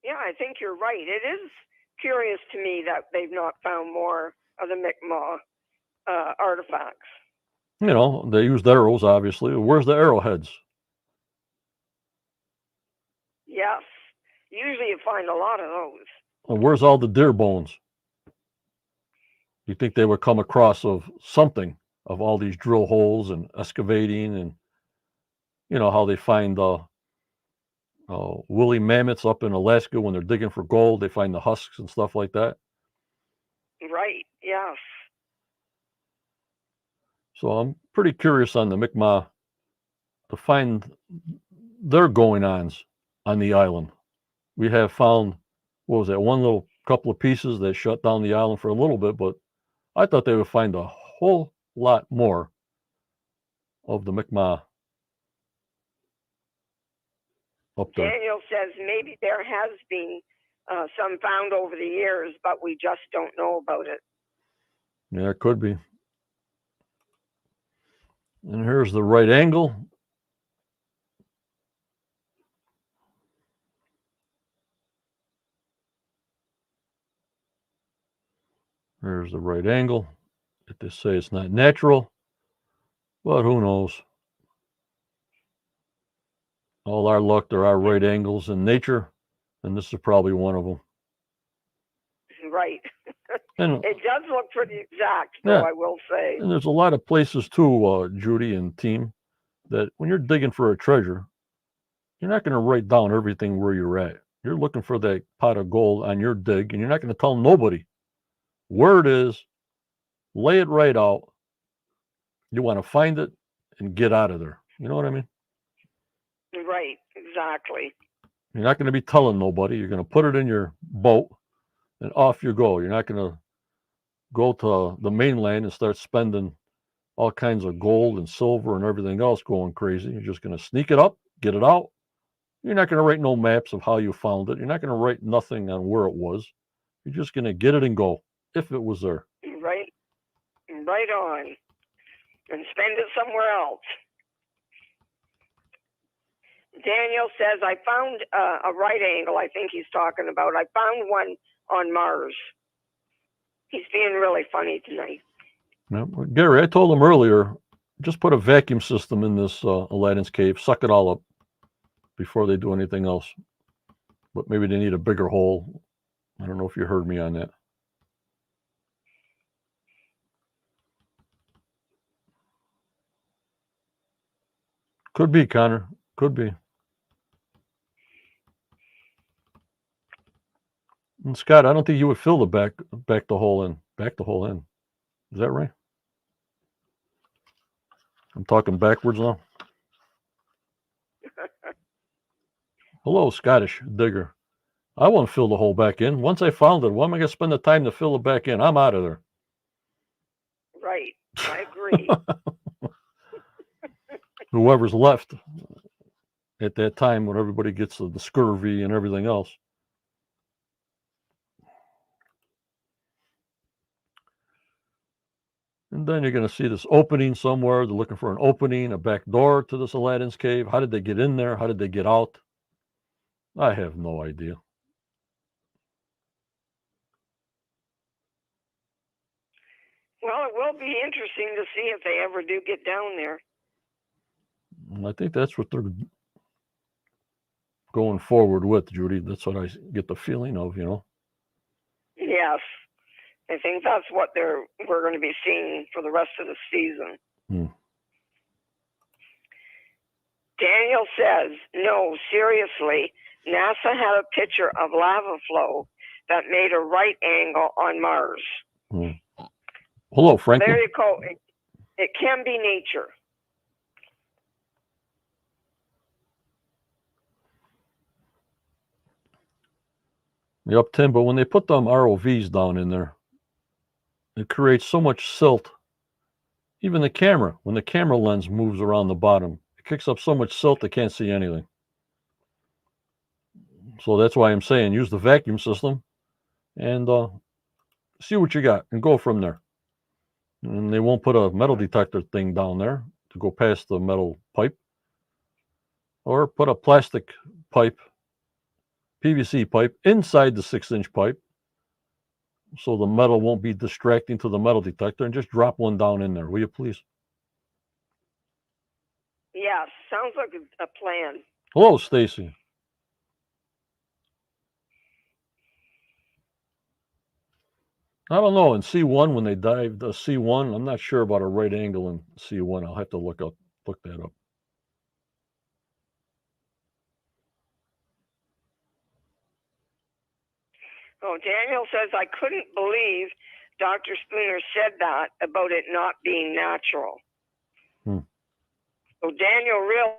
Yeah, I think you're right. It is curious to me that they've not found more of the Mi'kmaq artifacts. They used arrows, obviously. Where's the arrowheads? Yes. Usually you find a lot of those. And where's all the deer bones? You think they would come across of something of all these drill holes and excavating, and how they find woolly mammoths up in Alaska when they're digging for gold. They find the husks and stuff like that. Right. Yes. So I'm pretty curious on the Mi'kmaq to find their going-ons on the island. We have found, what was that, one little couple of pieces that shut down the island for a little bit, but I thought they would find a whole lot more of the Mi'kmaq up there. Daniel says maybe there has been some found over the years, but we just don't know about it. Yeah, it could be. And here's the right angle. There's the right angle. If they say it's not natural, but who knows? All our luck, there are right angles in nature, and this is probably one of them. Right. And it does look pretty exact, though, I will say. And there's a lot of places too, Judy and team, that when you're digging for a treasure, you're not going to write down everything where you're at. You're looking for that pot of gold on your dig, and you're not going to tell nobody where it is. Lay it right out. You want to find it and get out of there. You know what I mean? Right, exactly. You're not going to be telling nobody. You're going to put it in your boat, and off you go. You're not going to go to the mainland and start spending all kinds of gold and silver and everything else going crazy. You're just going to sneak it up, get it out. You're not going to write no maps of how you found it. You're not going to write nothing on where it was. You're just going to get it and go, if it was there. Right on. And spend it somewhere else. Daniel says, I found a right angle, I think he's talking about. I found one on Mars. He's being really funny tonight. Now, Gary, I told him earlier, just put a vacuum system in this Aladdin's cave, suck it all up before they do anything else. But maybe they need a bigger hole. I don't know if you heard me on that. Could be, Connor. Could be. And Scott, I don't think you would fill the back the hole in. Back the hole in. Is that right? I'm talking backwards now. Hello, Scottish digger. I won't fill the hole back in. Once I found it, why am I going to spend the time to fill it back in? I'm out of there. Right. I agree. Whoever's left at that time when everybody gets the scurvy and everything else. And then you're going to see this opening somewhere. They're looking for an opening, a back door to this Aladdin's cave. How did they get in there? How did they get out? I have no idea. Well, it will be interesting to see if they ever do get down there. And I think that's what they're going forward with, Judy. That's what I get the feeling of, Yes. I think that's what we're going to be seeing for the rest of the season. Daniel says, no, seriously, NASA had a picture of lava flow that made a right angle on Mars. Hello, Franklin. There you go. It can be nature. Yep, Tim, but when they put them ROVs down in there, it creates so much silt Even the camera, when the camera lens moves around the bottom, it kicks up so much silt they can't see anything. So that's why I'm saying use the vacuum system and see what you got and go from there. And they won't put a metal detector thing down there to go past the metal pipe, or put a plastic pipe, PVC pipe, inside the 6-inch pipe so the metal won't be distracting to the metal detector, and just drop one down in there, will you please? Yes, sounds like a plan. Hello, Stacy. I don't know. In C1, when they dived C1, I'm not sure about a right angle in C1. I'll have to look that up. Oh, Daniel says, I couldn't believe Dr. Spooner said that about it not being natural. So Daniel real.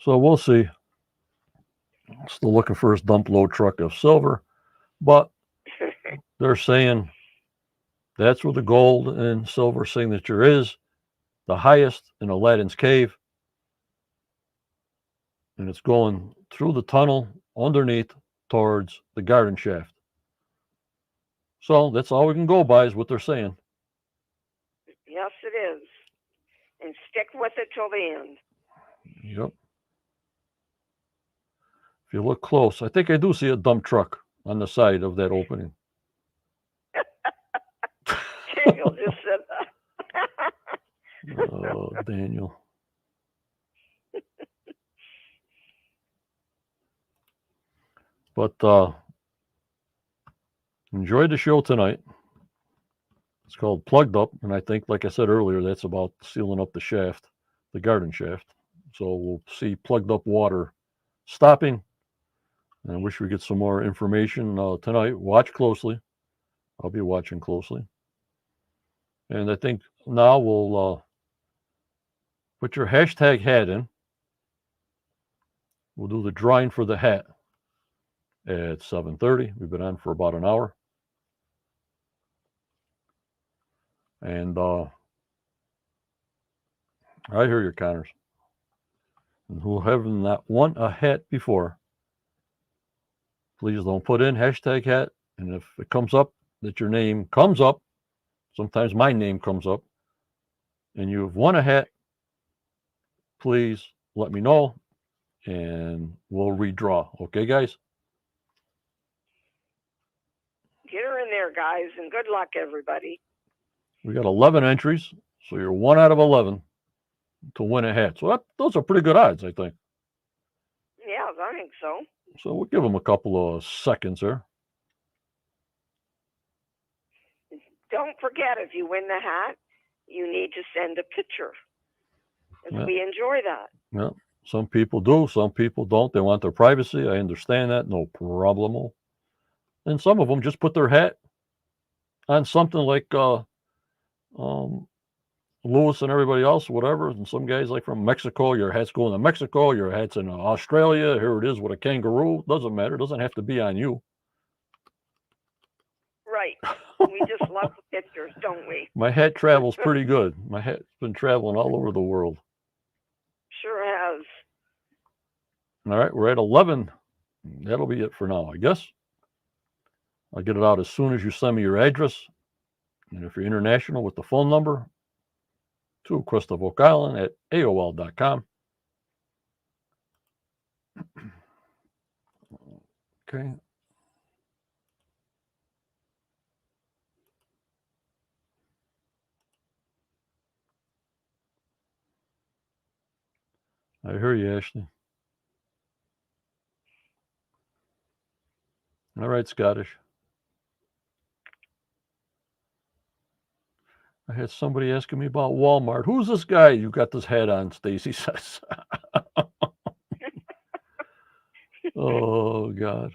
So we'll see. Still looking for his dump load truck of silver, but they're saying that's where the gold and silver signature is, the highest in Aladdin's cave, and it's going through the tunnel underneath towards the garden shaft. So that's all we can go by is what they're saying. Yes, it is. And stick with it till the end. Yep. If you look close, I think I do see a dump truck on the side of that opening. Daniel just said that. Oh, Daniel. But enjoyed the show tonight. It's called Plugged Up, and I think, like I said earlier, that's about sealing up the shaft, the garden shaft. So we'll see plugged up water stopping. And I wish we get some more information tonight. Watch closely. I'll be watching closely. And I think now we'll put your hashtag hat in. We'll do the drawing for the hat at 7:30. We've been on for about an hour. And I hear you, Connors. And who haven't not won a hat before, please don't put in hashtag hat. And if it comes up that your name comes up, sometimes my name comes up, and you've won a hat, please let me know and we'll redraw. Okay, guys? Get her in there, guys, and good luck, everybody. We got 11 entries, so you're 1 out of 11 to win a hat. So those are pretty good odds, I think. Yeah, I think so. So we'll give them a couple of seconds there. Don't forget, if you win the hat, you need to send a picture. Because we enjoy that. Yeah. Some people do, some people don't. They want their privacy. I understand that. No problemo. And some of them just put their hat on something like Lewis and everybody else, whatever. And some guys like from Mexico, your hat's going to Mexico, your hat's in Australia. Here it is with a kangaroo. Doesn't matter. It doesn't have to be on you. Right. We just love the pictures, don't we? My hat travels pretty good. My hat's been traveling all over the world. Sure has. All right, we're at 11. That'll be it for now, I guess. I'll get it out as soon as you send me your address. And if you're international, with the phone number to Crest of Oak Island at AOL.com. Okay. I hear you, Ashley. All right, Scottish. I had somebody asking me about Walmart. Who's this guy you got this hat on, Stacy says. Oh, God.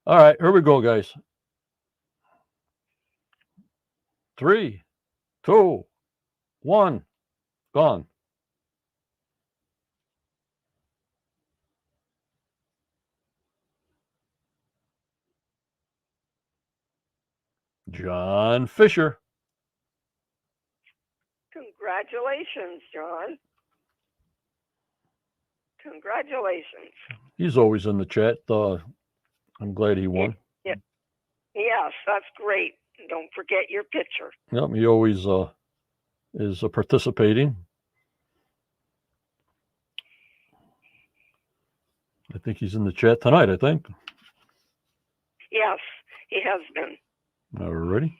All right, here we go, guys. 3, 2, 1, gone. John Fisher. Congratulations, John. Congratulations. He's always in the chat. I'm glad he won. Yes, that's great. Don't forget your picture. Yep, he always is participating. I think he's in the chat tonight, I think. Yes, he has been. Alrighty.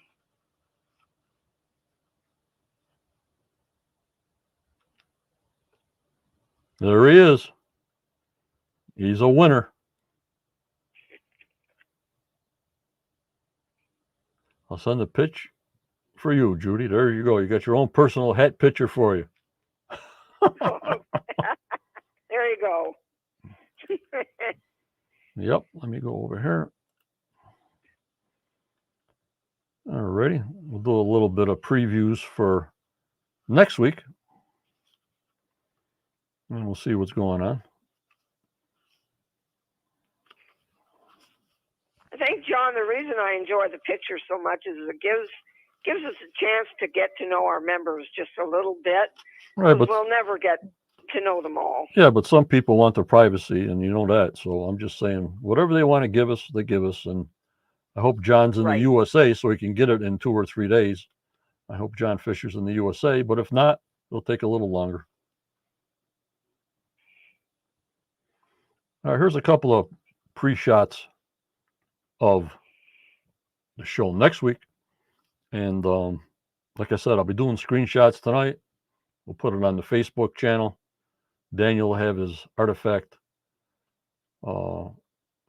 There he is. He's a winner. I'll send a pitch for you, Judy. There you go. You got your own personal hat picture for you. There you go. Yep. Let me go over here. Alrighty. We'll do a little bit of previews for next week. And we'll see what's going on. I think, John, the reason I enjoy the picture so much is it gives us a chance to get to know our members just a little bit. Right, but we'll never get to know them all. Yeah, but some people want their privacy, and you know that. So I'm just saying, whatever they want to give us, they give us. And I hope John's in the USA so he can get it in 2 or 3 days. I hope John Fisher's in the USA, but if not, it'll take a little longer. All right, here's a couple of pre-shots of the show next week. And like I said, I'll be doing screenshots tonight. We'll put it on the Facebook channel. Daniel will have his artifact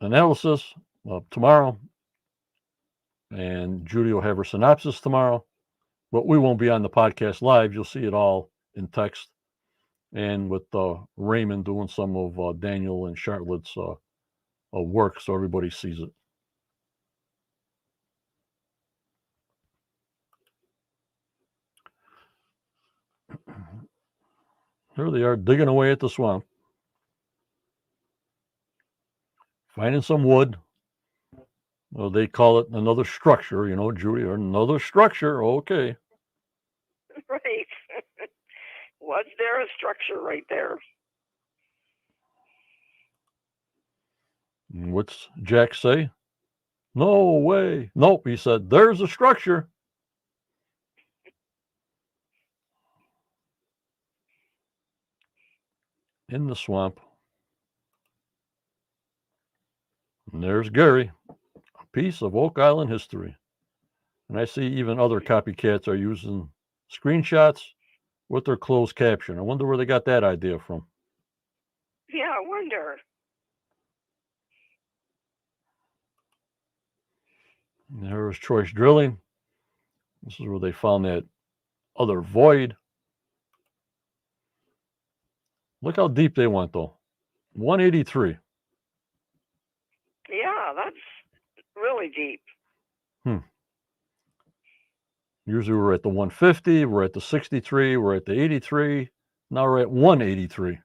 analysis tomorrow. And Judy will have her synopsis tomorrow. But we won't be on the podcast live. You'll see it all in text. And with Raymond doing some of Daniel and Charlotte's work so everybody sees it. Here they are digging away at the swamp. Finding some wood. Well, they call it another structure, you know, Judy, or another structure. Okay. Right. Was there a structure right there? And what's Jack say? No way. Nope, he said, there's a structure. In the swamp. And there's Gary, a piece of Oak Island history. And I see even other copycats are using screenshots with their closed caption. I wonder where they got that idea from. Yeah, I wonder. And there's Choice Drilling. This is where they found that other void. Look how deep they went, though. 183. Yeah, that's really deep. Usually we're at the 150, we're at the 63, we're at the 83. Now we're at 183.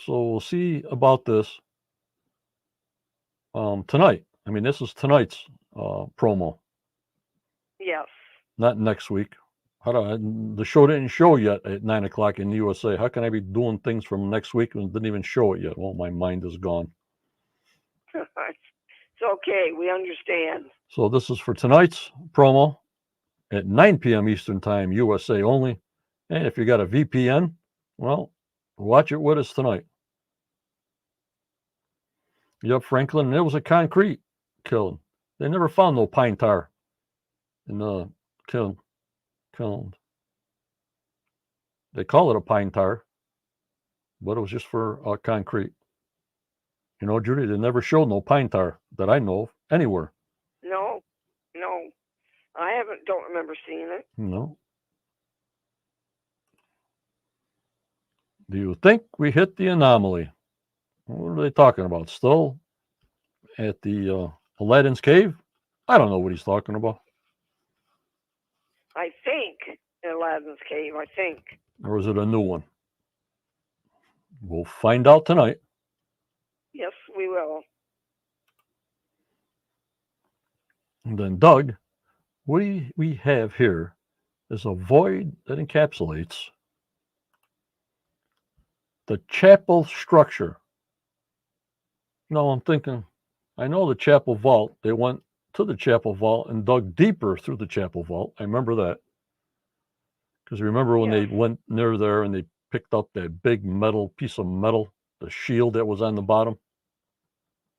So we'll see about this tonight. I mean, this is tonight's promo. Yes. Not next week. The show didn't show yet at 9 o'clock in the USA. How can I be doing things from next week and didn't even show it yet? Well, my mind is gone. It's okay. We understand. So this is for tonight's promo at 9 p.m. Eastern Time, USA only. And if you got a VPN, well, watch it with us tonight. Yep, Franklin, and it was a concrete kiln. They never found no pine tar in the kiln. They call it a pine tar, but it was just for concrete. You know, Judy, they never showed no pine tar that I know of anywhere. No. I don't remember seeing it. No. Do you think we hit the anomaly? What are they talking about? Still at the Aladdin's cave? I don't know what he's talking about. I think Aladdin's cave, I think. Or is it a new one? We'll find out tonight. Yes, we will. And then, Doug, what we have here is a void that encapsulates the chapel structure. Now I'm thinking, I know the chapel vault. They went to the chapel vault and dug deeper through the chapel vault. I remember that. Because remember when Yes. they went near there and they picked up that big piece of metal, the shield that was on the bottom,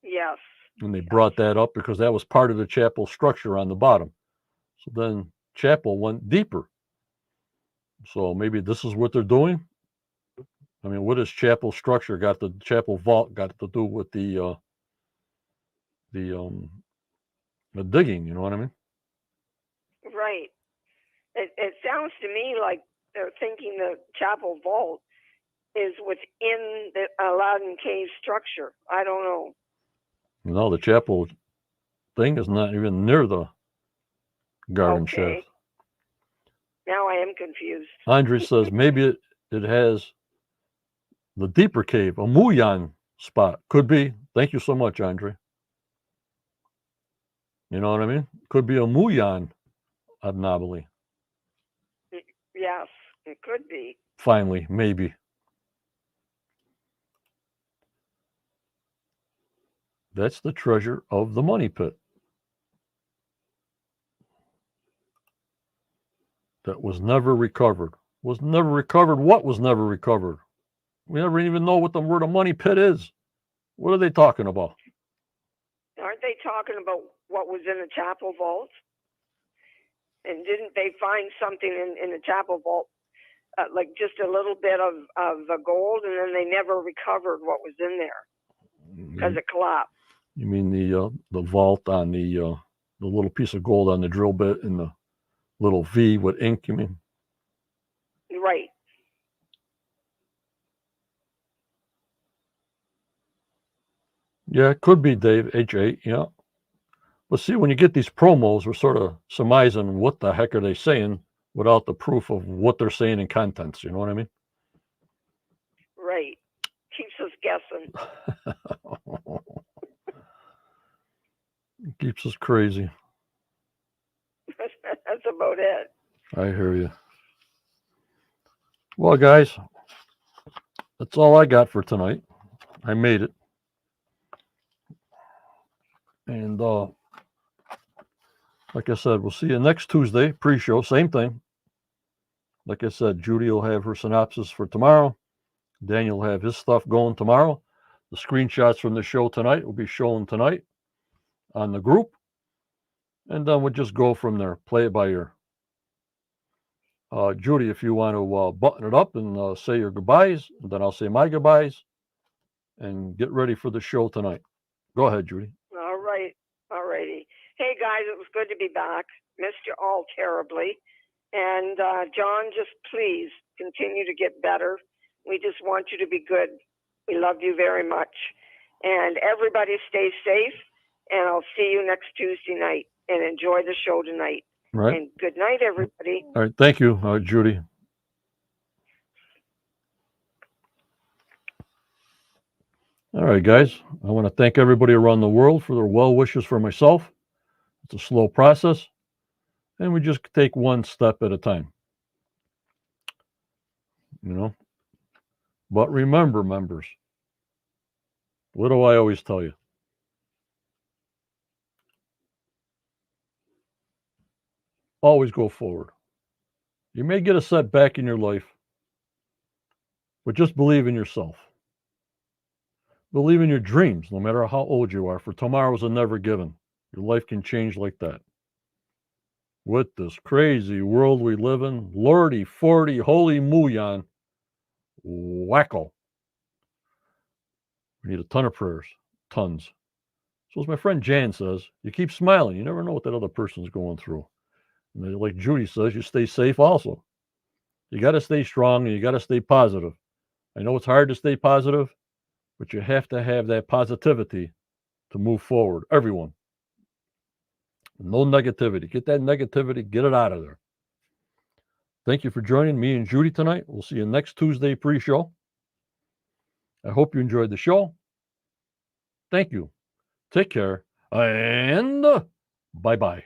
Yes. and they brought that up because that was part of the chapel structure on the bottom. So then chapel went deeper. So maybe this is what they're doing. I mean, what does chapel structure got the chapel vault got to do with the the digging? You know what I mean? Right. It sounds to me like they're thinking the chapel vault is within the Aladdin Cave structure. I don't know. No, the chapel thing is not even near the garden Okay. shaft. Now I am confused. Andre says maybe it has the deeper cave, a Muyan spot. Could be. Thank you so much, Andre. You know what I mean? Could be a Muyan anomaly. Yes, it could be. Finally, maybe. That's the treasure of the money pit. That was never recovered. Was never recovered. What was never recovered? We never even know what the word of money pit is. What are they talking about? Aren't they talking about what was in the chapel vault? And didn't they find something in the chapel vault, like just a little bit of the gold, and then they never recovered what was in there because it collapsed? You mean the vault on the little piece of gold on the drill bit and the little V with ink? You mean? Right. Yeah, it could be Dave H8. Yeah. But see, when you get these promos, we're sort of surmising what the heck are they saying without the proof of what they're saying in contents. You know what I mean? Right. Keeps us guessing. It keeps us crazy. That's about it. I hear you. Well, guys, that's all I got for tonight. I made it. And like I said, we'll see you next Tuesday, pre-show, same thing. Like I said, Judy will have her synopsis for tomorrow. Daniel will have his stuff going tomorrow. The screenshots from the show tonight will be shown tonight on the group. And then we'll just go from there, play it by ear. Judy, if you want to button it up and say your goodbyes, and then I'll say my goodbyes and get ready for the show tonight. Go ahead, Judy. All right. All righty. Hey, guys, it was good to be back. Missed you all terribly. And John, just please continue to get better. We just want you to be good. We love you very much. And everybody stay safe. And I'll see you next Tuesday night. And enjoy the show tonight. Right. And good night, everybody. All right. Thank you, Judy. All right, guys. I want to thank everybody around the world for their well wishes for myself. It's a slow process, and we just take one step at a time. You know? But remember, members, what do I always tell you? Always go forward. You may get a setback in your life, but just believe in yourself. Believe in your dreams, no matter how old you are, for tomorrow's a never given. Your life can change like that. With this crazy world we live in, lordy, 40, holy Muyan, wacko. We need a ton of prayers, tons. So as my friend Jan says, you keep smiling. You never know what that other person's going through. And like Judy says, you stay safe also. You got to stay strong and you got to stay positive. I know it's hard to stay positive, but you have to have that positivity to move forward. Everyone. No negativity. Get that negativity, get it out of there. Thank you for joining me and Judy tonight. We'll see you next Tuesday pre-show. I hope you enjoyed the show. Thank you. Take care and bye-bye.